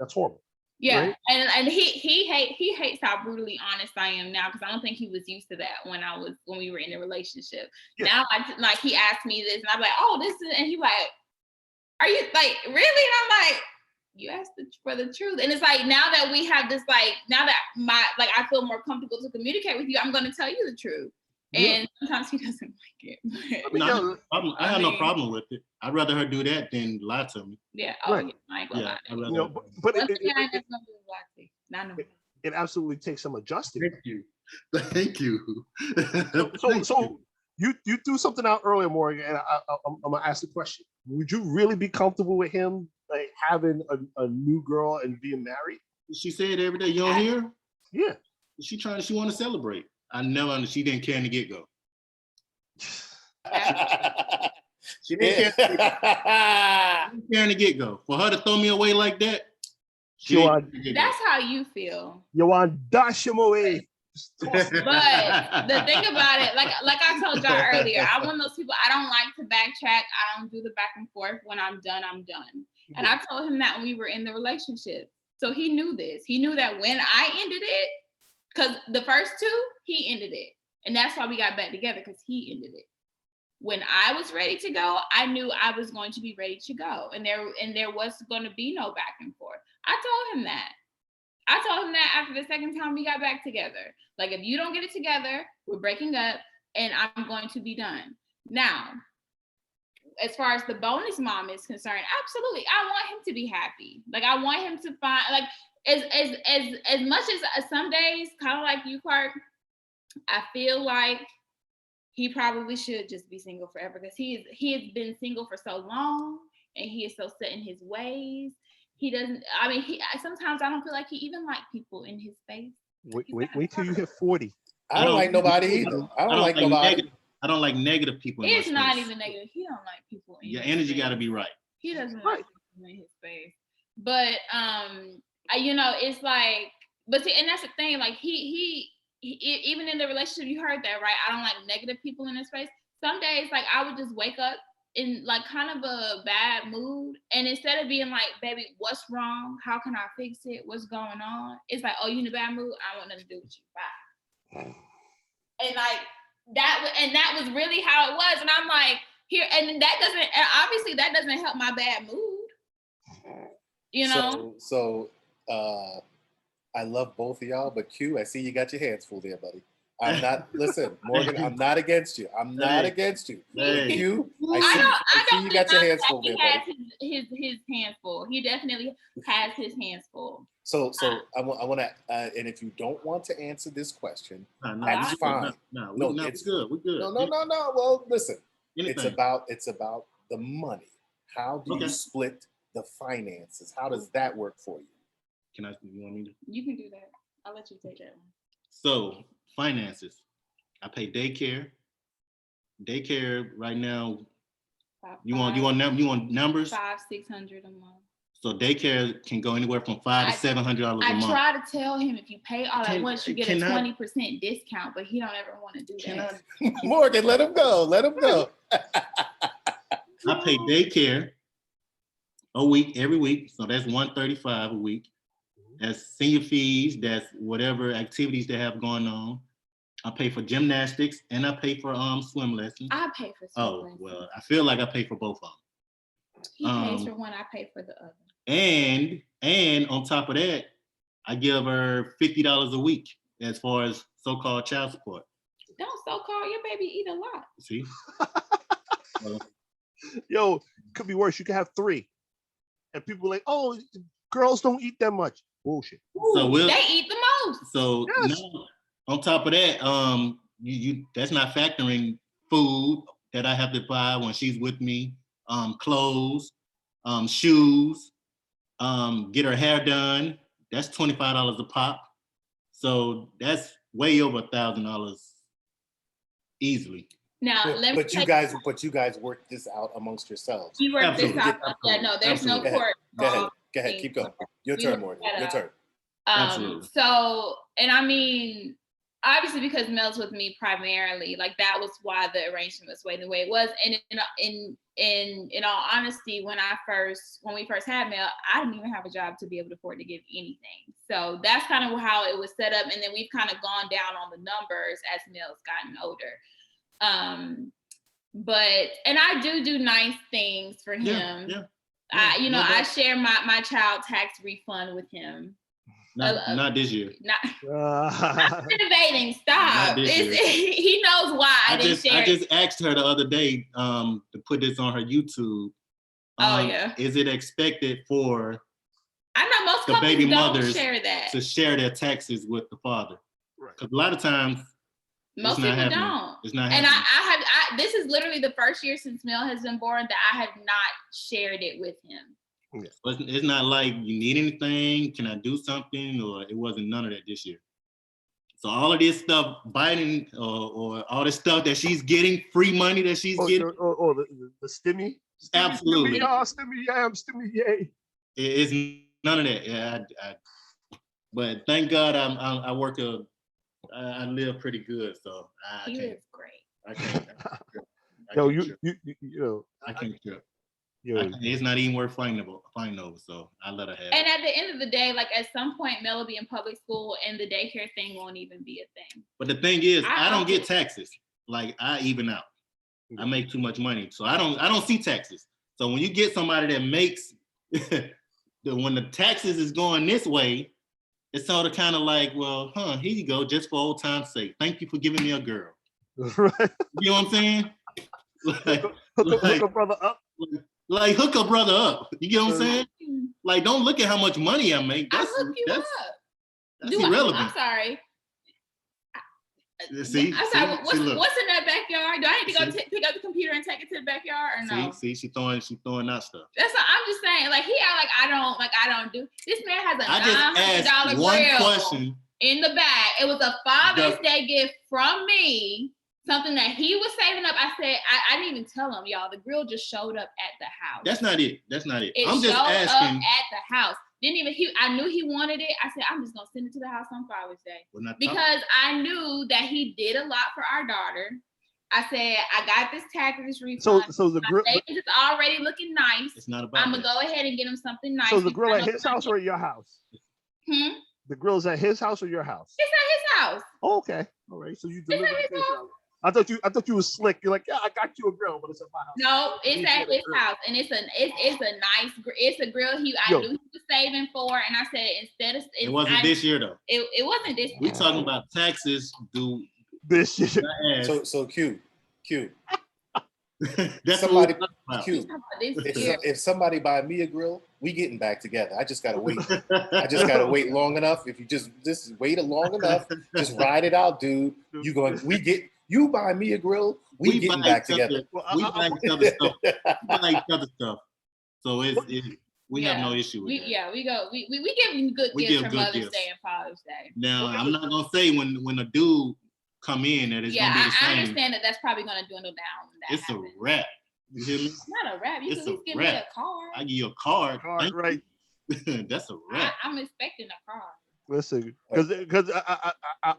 that's horrible. Yeah, right? and he hates how brutally honest I am now, because I don't think he was used to that when we were in a relationship. Yeah. Now, like he asked me this, and I'm like, oh, this is, and he like, are you like really? And I'm like, you asked for the truth, and it's like now that we have this, like now that I feel more comfortable to communicate with you, I'm going to tell you the truth. And sometimes he doesn't like it. I have no problem with it. I'd rather her do that than lie to me. Yeah. Oh, right. Yeah, I ain't gonna lie. But it it absolutely takes some adjusting. Thank you. So you threw something out earlier, Morgan, and I'm gonna ask the question: would you really be comfortable with him like having a new girl and being married? She said every day. You don't hear? Yeah. She want to celebrate. She didn't care in the get-go. She didn't care in the get-go. For her to throw me away like that, that's how you feel. You want to dash him away. But the thing about it, like I told y'all earlier, I'm one of those people, I don't like to backtrack. I don't do the back and forth. When I'm done, I'm done. And I told him that when we were in the relationship. So he knew this. He knew that when I ended it, because the first two, he ended it. And that's why we got back together, because he ended it. When I was ready to go, I knew I was going to be ready to go. And there was going to be no back and forth. I told him that. After the second time we got back together. Like, if you don't get it together, we're breaking up, and I'm going to be done. Now, as far as the bonus mom is concerned, absolutely. I want him to be happy. Like, I want him to find, like, as much as some days, kind of like you, Clark, I feel like he probably should just be single forever, because he has been single for so long, and he is so set in his ways. He doesn't, I mean, sometimes I don't feel like he even like people in his face. Wait till you hit 40. I don't like nobody either. I don't like nobody. I don't like negative people. It's not even negative. He don't like people in your energy got to be right. He doesn't like people in his face. But it's like, but see, and that's the thing. Like he even in the relationship, you heard that, right? I don't like negative people in his face. Some days, like I would just wake up in like kind of a bad mood, and instead of being like, baby, what's wrong? How can I fix it? What's going on? It's like, oh, you in a bad mood? I want nothing to do with you. Bye. And like that was really how it was. And I'm like, here, and that doesn't help my bad mood. You know? So I love both of y'all, but Q, I see you got your hands full there, buddy. I'm not, listen, Morgan, I'm not against you. I'm not against you. Hey. Q, I see you got your hands full there, buddy. His hands full. He definitely has his hands full. So I want to, and if you don't want to answer this question, that's fine. No, it's good. We're good. No. Well, listen, Anything. it's about the money. How do you split the finances? How does that work for you? You want me to? You can do that. I'll let you take that one. So finances, I pay daycare. Daycare right now. You want numbers? 500-600 a month. So daycare can go anywhere from $500 to $700 a month. I try to tell him if you pay all at once, you get a 20% discount, but he don't ever want to do that. Morgan, let him go. Let him go. I pay daycare a week, every week. So that's $135 a week. That's senior fees. That's whatever activities they have going on. I pay for gymnastics and I pay for swim lessons. I pay for swim lessons. Well, I feel like I pay for both of them. He pays for one, I pay for the other. And on top of that, I give her $50 a week as far as so-called child support. Don't so-called, your baby eat a lot. See? Yo, could be worse. You could have 3. And people are like, oh, girls don't eat that much. Bullshit. So they eat the most. So now, on top of that, you that's not factoring food that I have to buy when she's with me, clothes, shoes, get her hair done. That's $25 a pop. So that's way over $1,000 easily. Now, but you guys work this out amongst yourselves. You work this out. Yeah, no, there's no court. Go ahead, keep going. Your turn, Morgan. Your turn. Absolutely. So, and I mean, obviously because Mel's with me primarily, like that was why the arrangement was the way it was. And in all honesty, when we first had Mel, I didn't even have a job to be able to afford to give anything. So that's kind of how it was set up. And then we've kind of gone down on the numbers as Mel's gotten older. And I do nice things for him. Yeah. I share my child tax refund with him. Not this year. Not debating. Stop. He knows why I just asked her the other day to put this on her YouTube. Is it expected for I know most the baby mothers share that to share their taxes with the father? Because a lot of times most people don't. It's not and happening. this is literally the first year since Mel has been born that I have not shared it with him. It's not like you need anything, can I do something, or it wasn't none of that this year. So all of this stuff, Biden or all this stuff that she's getting, free money that she's getting. The stimmy? Absolutely. Stimmy, yay. It's none of that. Yeah, but thank God I work I live pretty good, so he lives great. I can't. I can't trip. It's not even worth fighting over, so I let her have it. And at the end of the day, like at some point, Mel will be in public school and the daycare thing won't even be a thing. But the thing is, I don't get taxes. Like I even out. I make too much money, so I don't see taxes. So when you get somebody that makes, when the taxes is going this way, it's sort of kind of like, well, here you go, just for old time's sake. Thank you for giving me a girl. Right. You know what I'm saying? Hook a brother up. Like hook a brother up. You get what I'm saying? Like don't look at how much money I make. That's irrelevant. I'm sorry. See, I'm sorry. What's in that backyard? Do I need to go pick up the computer and take it to the backyard or no? See, she throwing out stuff. That's what I'm just saying. Like he act like I don't do. This man has a $900 grill question in the bag. It was a Father's Day gift from me. Something that he was saving up. I said, I didn't even tell him, y'all. The grill just showed up at the house. That's not it. I'm just asking. Up at the house. I knew he wanted it. I said, I'm just gonna send it to the house on Father's Day. Because I knew that he did a lot for our daughter. I said, I got this tax refund. So the girl, savings is already looking nice. It's not about I'm gonna that. go ahead and get him something nice. so the grill at his house or at your house? The grill's at his house or your house? It's at his house. Oh, okay, all right. So you deliver it to his house. I thought you was slick. You're like, yeah, I got you a grill, but it's at my house. No, it's at his house, and it's a nice. It's a grill I knew he was saving for, and I said instead of it wasn't this year though. It wasn't this. We talking about taxes, dude. This year. So Q. That's Somebody, what Q. If somebody buy me a grill, we getting back together. I just gotta wait. I just gotta wait long enough. If you just wait long enough, just ride it out, dude. You buy me a grill, we getting back together. We buy each other stuff. We buy each other stuff. So we have no issue with that. We give good We gifts give for good Mother's gifts. Day and Father's Day. Now I'm not gonna say when a dude come in that it's gonna be the same. I understand that's probably gonna dwindle down when that It's happens. a wrap. You hear me? It's not a wrap. You It's can at least a give me wrap. a card. I give you a card. Right. That's a wrap. I'm expecting a card. Listen, because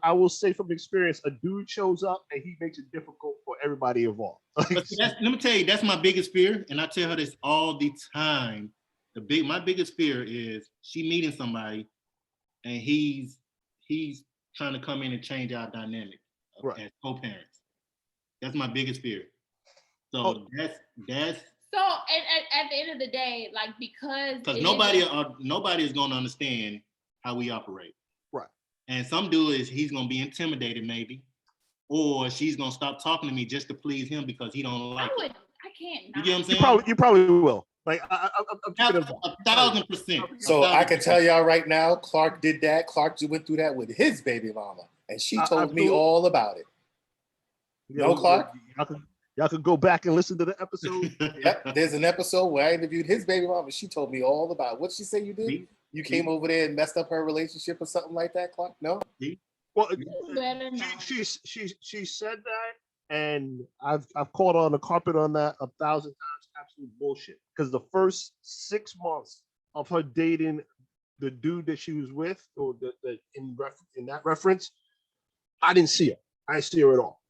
I will say from experience, a dude shows up and he makes it difficult for everybody involved. But let me tell you, that's my biggest fear, and I tell her this all the time. My biggest fear is she meeting somebody, and he's trying to come in and change our dynamic as co-parents. That's my biggest fear. So that's. So at the end of the day, like because nobody is going to understand how we operate. Right. And some dude he's going to be intimidated maybe, or she's going to stop talking to me just to please him because he don't like it. I can't. You get what I'm saying? You probably will. Like I'm 1,000%. So I can tell y'all right now, Clark did that. Clark went through that with his baby mama, and she told me all about it. No, Clark? Y'all can go back and listen to the episode. Yep, there's an episode where I interviewed his baby mama. She told me all about it. What'd she say you did? You came over there and messed up her relationship or something like that, Clark? No? Well, she said that, and I've caught on the carpet on that 1,000 times. Absolute bullshit. Because the first 6 months of her dating the dude that she was with, or in that reference, I didn't see her. I didn't see her at all.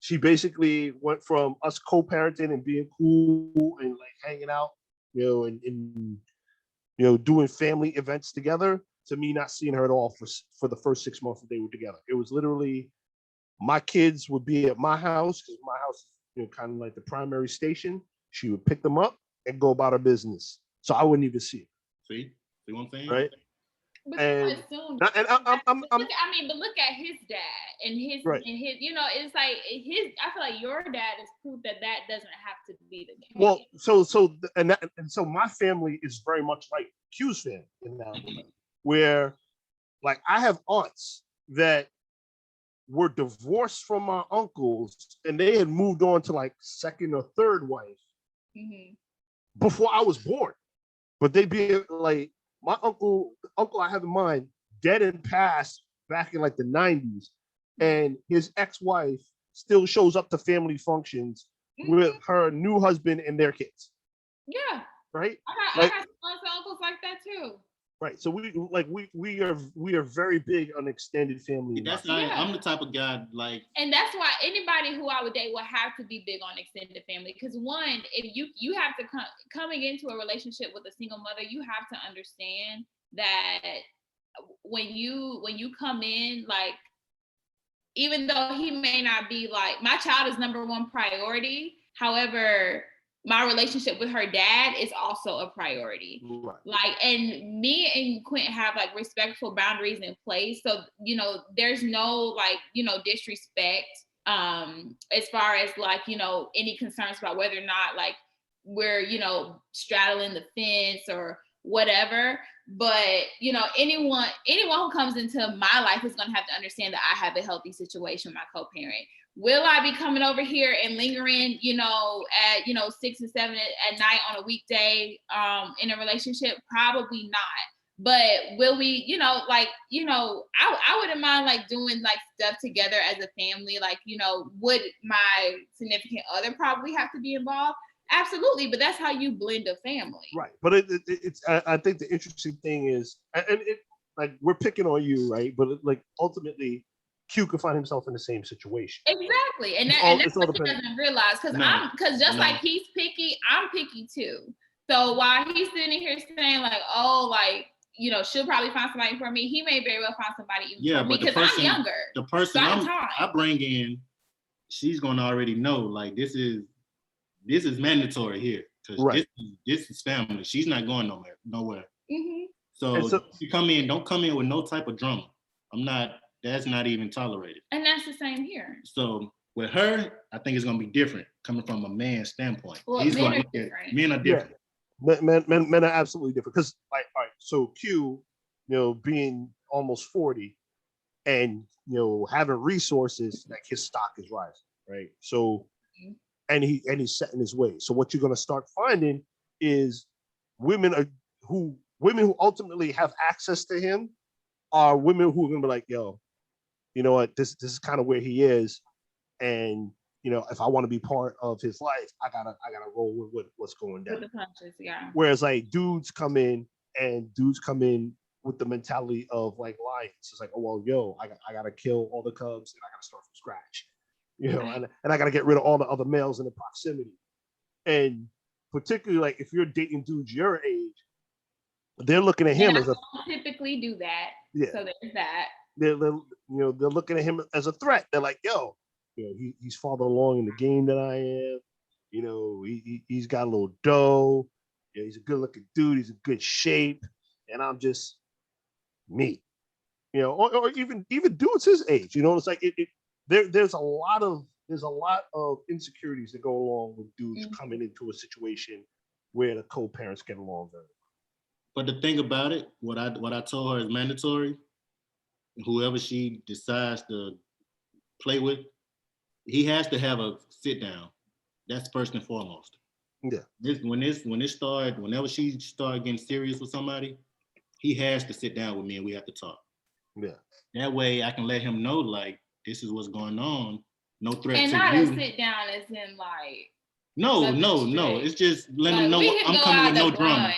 She basically went from us co-parenting and being cool and like hanging out, and doing family events together, to me not seeing her at all for the first 6 months that they were together. It was literally my kids would be at my house because my house is kind of like the primary station. She would pick them up and go about her business, so I wouldn't even see it. See what I'm saying? Right. But But look at his dad and his, it's like I feel like your dad is proof that doesn't have to be the case. Well, so my family is very much like Q's family in that way, where like I have aunts that were divorced from my uncles and they had moved on to like second or third wife before I was born, but they'd be like, my uncle I have in mind, dead and passed back in like the 90s, and his ex-wife still shows up to family functions with her new husband and their kids. Yeah. Right? I got aunts and uncles like that too. Right. So we are very big on extended family. I'm the type of guy like, and that's why anybody who I would date will have to be big on extended family. Because one, if you have to coming into a relationship with a single mother, you have to understand that when you come in, like, even though he may not be like, my child is number one priority, however, my relationship with her dad is also a priority. Right. Like, and me and Quentin have like respectful boundaries in place. So, there's no like, disrespect as far as like, any concerns about whether or not like we're, straddling the fence or whatever. But, anyone who comes into my life is going to have to understand that I have a healthy situation with my co-parent. Will I be coming over here and lingering, at 6 and 7 at night on a weekday in a relationship? Probably not. But will we, I wouldn't mind like doing like stuff together as a family. Like, would my significant other probably have to be involved? Absolutely. But that's how you blend a family. Right. But it's I think the interesting thing is, and it like we're picking on you, right? But like ultimately, Q could find himself in the same situation. Exactly, and It's that's all what he dependent. doesn't realize. Because just like he's picky, I'm picky too. So while he's sitting here saying like, oh, like, you know, she'll probably find somebody for me, he may very well find somebody even for me because I'm younger. The person so I bring in, she's gonna already know like this is mandatory here because this is family. She's not going nowhere. Mm-hmm. So you don't come in with no type of drama. That's not even tolerated. And that's the same here. So with her, I think it's gonna be different coming from a man's standpoint. Well, men are different. Men are different. Yeah. Men are absolutely different because like, all right, so Q, you know, being almost 40 and, you know, having resources, like his stock is rising, right? So, and he's set in his ways. So what you're going to start finding is women who ultimately have access to him are women who are going to be like, yo, you know what, this is kind of where he is. And, you know, if I want to be part of his life, I gotta roll with what's going down. With the punches, yeah. Whereas like dudes come in with the mentality of like lions. It's like, oh well, yo, I gotta kill all the cubs and I gotta start from scratch, you know, and I gotta get rid of all the other males in the proximity. And particularly like if you're dating dudes your age, they're looking at him as a typically do that. Yeah. So there's that. They're looking at him as a threat. They're like, yo, you know, he's farther along in the game than I am. You know, he's got a little dough. You know, he's a good looking dude. He's in good shape, and I'm just me. You know, or even dudes his age. You know, it's like there's a lot of insecurities that go along with dudes coming into a situation where the co-parents get along very well. But the thing about it, what I told her is mandatory. Whoever she decides to play with, he has to have a sit down. That's first and foremost. Yeah. Whenever she started getting serious with somebody, he has to sit down with me and we have to talk. Yeah. That way I can let him know like this is what's going on. No threat and to you. And not a sit down as in like. No. It's just let him know I'm coming with no drama.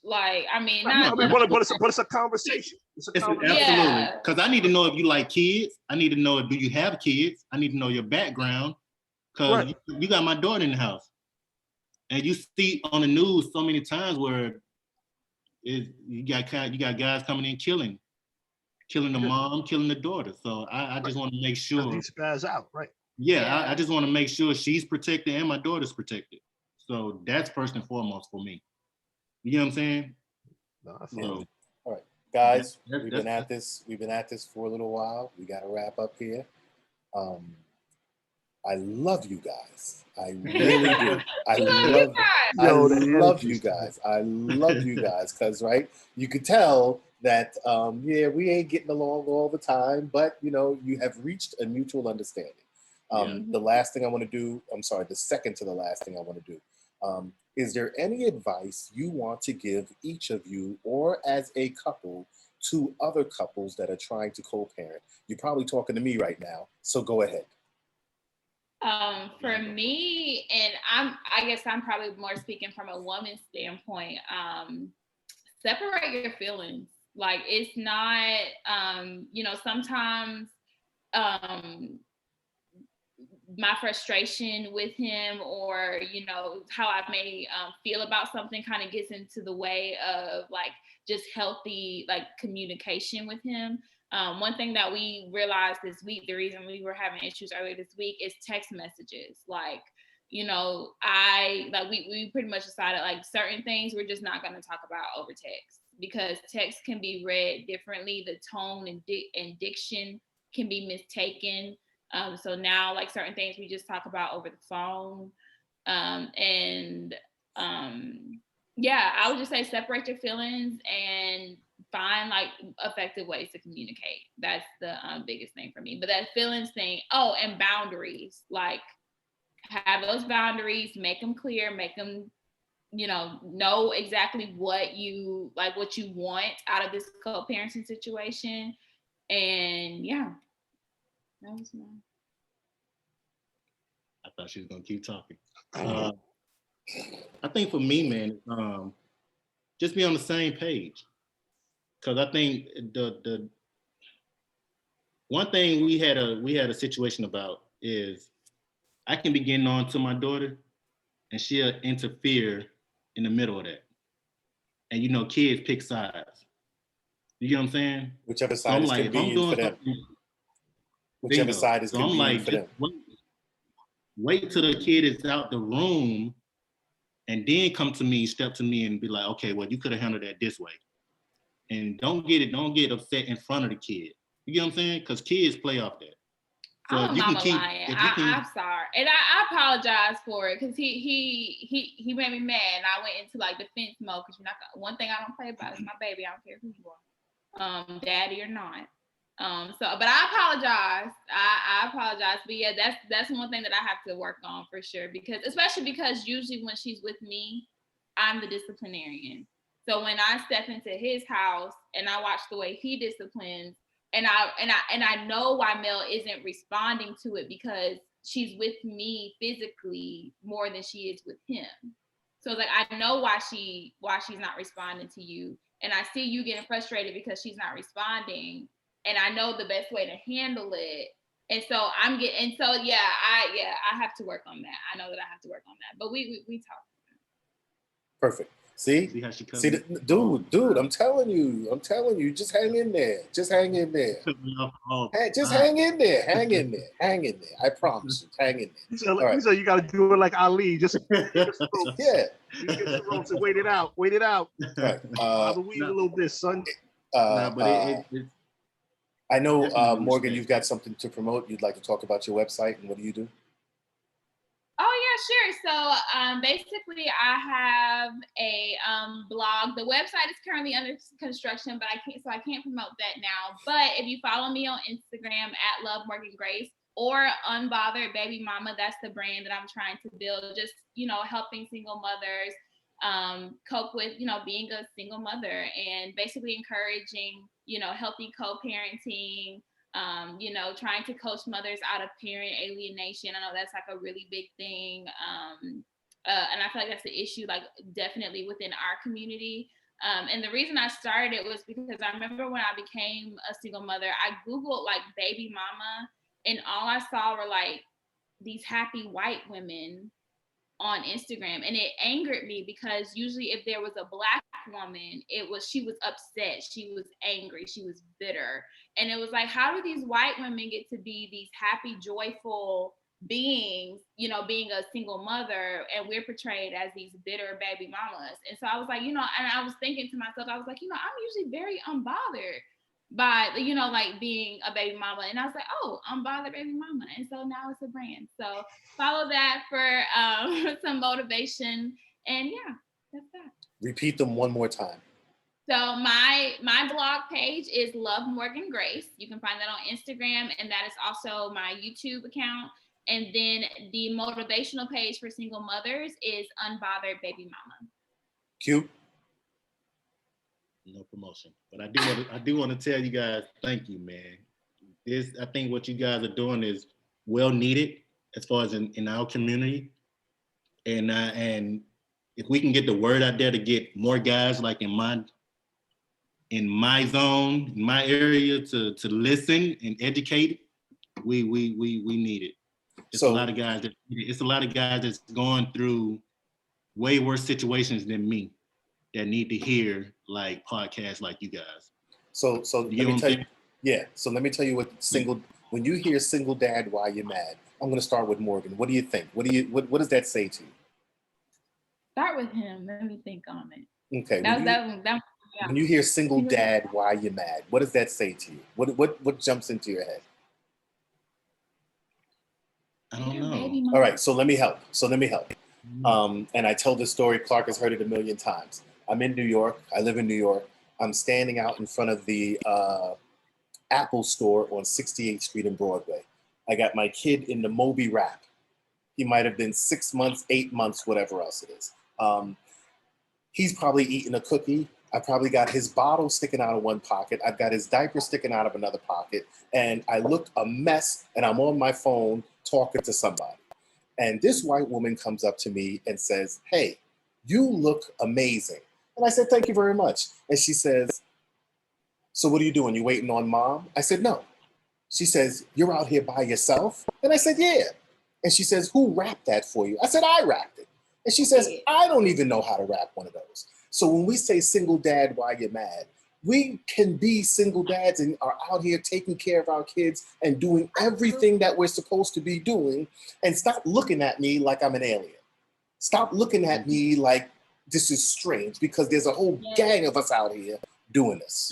Like, I mean, but it's a conversation. Absolutely. Because I need to know if you like kids. I need to know do you have kids. I need to know your background. Because you got my daughter in the house. And you see on the news so many times where you got guys coming in killing the mom, killing the daughter. So I just want to make sure these guys out, right? Yeah. I just want to make sure she's protected and my daughter's protected. So that's first and foremost for me. You know what I'm saying? No, I feel all right, guys, we've been at this for a little while. We got to wrap up here. I love you guys. I really do. I love you guys. I love you guys because, right, you could tell that, we ain't getting along all the time, but, you know, you have reached a mutual understanding. The last thing I want to do, the second to the last thing I want to do, is there any advice you want to give each of you or as a couple to other couples that are trying to co-parent? You're probably talking to me right now, so go ahead. For me, and I guess I'm probably more speaking from a woman's standpoint, separate your feelings. Like, it's not, sometimes my frustration with him or, you know, how I may feel about something kind of gets into the way of like just healthy like communication with him. One thing that we realized this week, the reason we were having issues earlier this week is text messages. Like, you know, we pretty much decided like certain things we're just not going to talk about over text because text can be read differently. The tone and diction can be mistaken. So now like certain things we just talk about over the phone. I would just say separate your feelings and find like effective ways to communicate. That's the biggest thing for me. But that feelings thing, and boundaries, like have those boundaries, make them clear, make them, you know exactly what you want out of this co-parenting situation. And yeah. That was mine. I thought she was gonna keep talking. I think for me, man, just be on the same page. Because I think one thing we had a situation about is I can be getting on to my daughter and she'll interfere in the middle of that. And kids pick sides. You get what I'm saying? Whichever So side I'm is like, if I'm convenient for doing them. something, Whichever bingo. side is So I'm convenient like, for them. wait till the kid is out the room and then come to me, step to me and be like, okay, well, you could have handled that this way. And don't get upset in front of the kid. You get what I'm saying? Because kids play off that. So I'm if you can mama keep, lying. if you can, I'm sorry, and I apologize for it because he made me mad, and I went into like defense mode because one thing I don't play about is my baby. I don't care who you are, daddy or not. But I apologize. I apologize. But yeah, that's one thing that I have to work on for sure especially because usually when she's with me, I'm the disciplinarian. So when I step into his house and I watch the way he disciplines, and I know why Mel isn't responding to it because she's with me physically more than she is with him. So like I know why she's not responding to you, and I see you getting frustrated because she's not responding, and I know the best way to handle it. And so I have to work on that. I know that I have to work on that. But we talk. Perfect. See how she comes. See, dude, I'm telling you, just hang in there. Just hang in there. Hang in there. I promise you, hang in there. All right. So you got to do it like Ali. Just yeah. You get some ropes and wait it out. Right. I'll weed a little bit, son. I know, Morgan, you've got something to promote. You'd like to talk about your website and what do you do? Oh yeah, sure. So basically I have a blog. The website is currently under construction, but I can't promote that now. But if you follow me on Instagram at Love Morgan Grace or Unbothered Baby Mama, that's the brand that I'm trying to build. Just, helping single mothers cope with, being a single mother and basically encouraging, healthy co-parenting. Trying to coach mothers out of parent alienation. I know that's like a really big thing. And I feel like that's an issue, like definitely within our community. And the reason I started it was because I remember when I became a single mother, I Googled like baby mama, and all I saw were like these happy white women on Instagram, and it angered me because usually if there was a Black woman, she was upset, she was angry, she was bitter. And it was like, how do these white women get to be these happy, joyful beings, being a single mother, and we're portrayed as these bitter baby mamas? And so I was like, and I was thinking to myself, I was like, I'm usually very unbothered by, like being a baby mama. And I was like, oh, Unbothered Baby Mama. And so now it's a brand. So follow that for some motivation. And yeah, that's that. Repeat them one more time. So my blog page is Love Morgan Grace. You can find that on Instagram, and that is also my YouTube account. And then the motivational page for single mothers is Unbothered Baby Mama. Q. No promotion, but I do want to tell you guys, thank you, man. I think what you guys are doing is well needed as far as in our community, and if we can get the word out there to get more guys like in my zone, in my area, to listen and educate, we need it. It's a lot of guys that's going through way worse situations than me that need to hear like podcasts like you guys. So let me tell you. Yeah. So let me tell you what when you hear Single Dad, Why You Mad? I'm going to start with Morgan. What do you think? What does that say to you? Start with him. Let me think on it. Okay. When you hear Single Dad, Why You Mad? What does that say to you? What jumps into your head? I don't know. All right. So let me help. And I tell this story. Clark has heard it a million times. I'm in New York. I live in New York. I'm standing out in front of the Apple store on 68th Street and Broadway. I got my kid in the Moby wrap. He might have been 6 months, 8 months, whatever else it is. He's probably eating a cookie. I probably got his bottle sticking out of one pocket. I've got his diaper sticking out of another pocket. And I look a mess, and I'm on my phone talking to somebody. And this white woman comes up to me and says, "Hey, you look amazing." And I said, "Thank you very much." And she says, "So what are you doing? You waiting on mom?" I said, "No, She says, "You're out here by yourself?" And I said, "Yeah." And she says, "Who rapped that for you?" I said, "I rapped it." And she says, "I don't even know how to rap one of those." So when we say single dad, why you're mad, we can be single dads and are out here taking care of our kids and doing everything that we're supposed to be doing, and stop looking at me like I'm an alien. Stop looking at me like this is strange, because there's a whole gang of us out here doing this.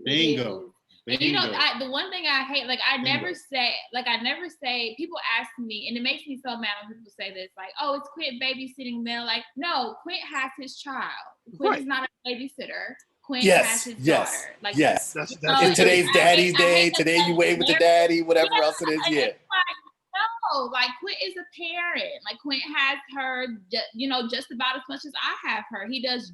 Bingo. And you know, the one thing I hate, like I never say, people ask me, and it makes me so mad when people say this, like, "Oh, it's Quint babysitting Mel." Like, no, Quint has his child. Quint is not a babysitter. Quint has his daughter. Like, yes. That's Today's daddy's day. that Today you wave with the daddy, whatever else it is. Yeah. No, like Quint is a parent. Like Quint has her, you know, just about as much as I have her. He does,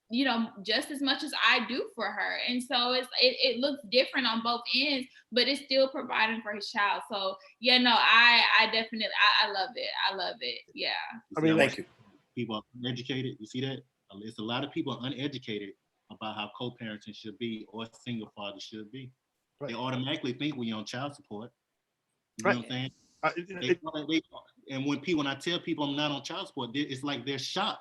you know, just as much as I do for her. And so it looks different on both ends, but it's still providing for his child. So yeah, no, I definitely, I love it. I love it. Yeah. I mean, Thank you. People are uneducated. You see that? It's a lot of people uneducated about how co-parenting should be or single father should be. Right. They automatically think we're on child support. You know what I'm saying? And when I tell people I'm not on child support, it's like they're shocked.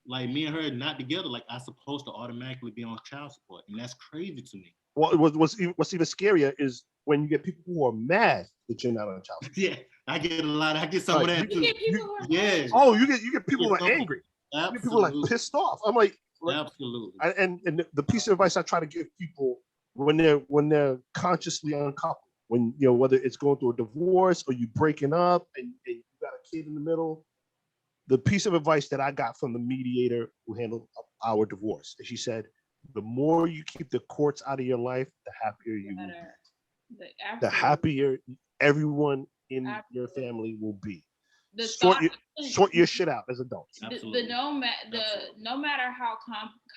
Like me and her not together, like I'm supposed to automatically be on child support, and that's crazy to me. Well, what's even scarier is when you get people who are mad that you're not on child support. Yeah, I get some of that too. Yeah. Oh, you get people who are angry. You get people like pissed off. I'm like absolutely. And the piece of advice I try to give people when they're consciously uncoupled, when you know whether it's going through a divorce or you breaking up and you got a kid in the middle, the piece of advice that I got from the mediator who handled our divorce, she said, the more you keep the courts out of your life, the happier you will be. The happier everyone in your family will be. Sort your shit out as adults. No matter how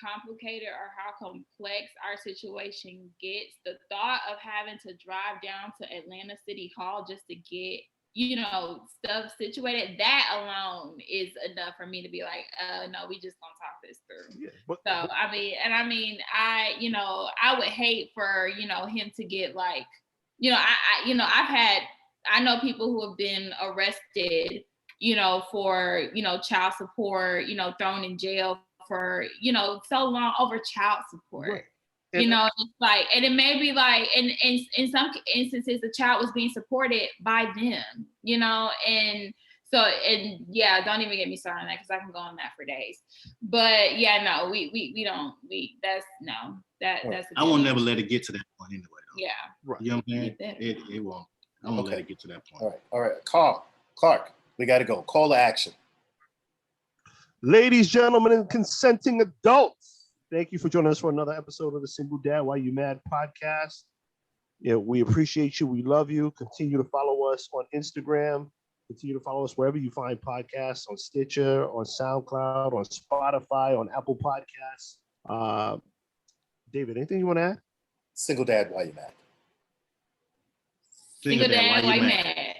complicated or how complex our situation gets, the thought of having to drive down to Atlanta City Hall just to get, you know, stuff situated, that alone is enough for me to be like, no, we just gonna talk this through. Yeah, I would hate for, you know, him to get like, you know, I know people who have been arrested, you know, for, you know, child support, you know, thrown in jail for, you know, so long over child support. Right. You know, it's like, and it may be like, and in some instances, the child was being supported by them, you know, and so, and yeah, don't even get me started on that because I can go on that for days. But yeah, no, that's. I won't never let it get to that point anyway. Though. Yeah. Right. You know what I'm saying? It won't. I won't let it get to that point. All right. Clark, we got to go. Call to action. Ladies, gentlemen, and consenting adults, thank you for joining us for another episode of the Single Dad Why You Mad podcast. Yeah, we appreciate you. We love you. Continue to follow us on Instagram. Continue to follow us wherever you find podcasts, on Stitcher, on SoundCloud, on Spotify, on Apple Podcasts. David, anything you want to add? Single Dad, why you mad? Single Dad, why you mad?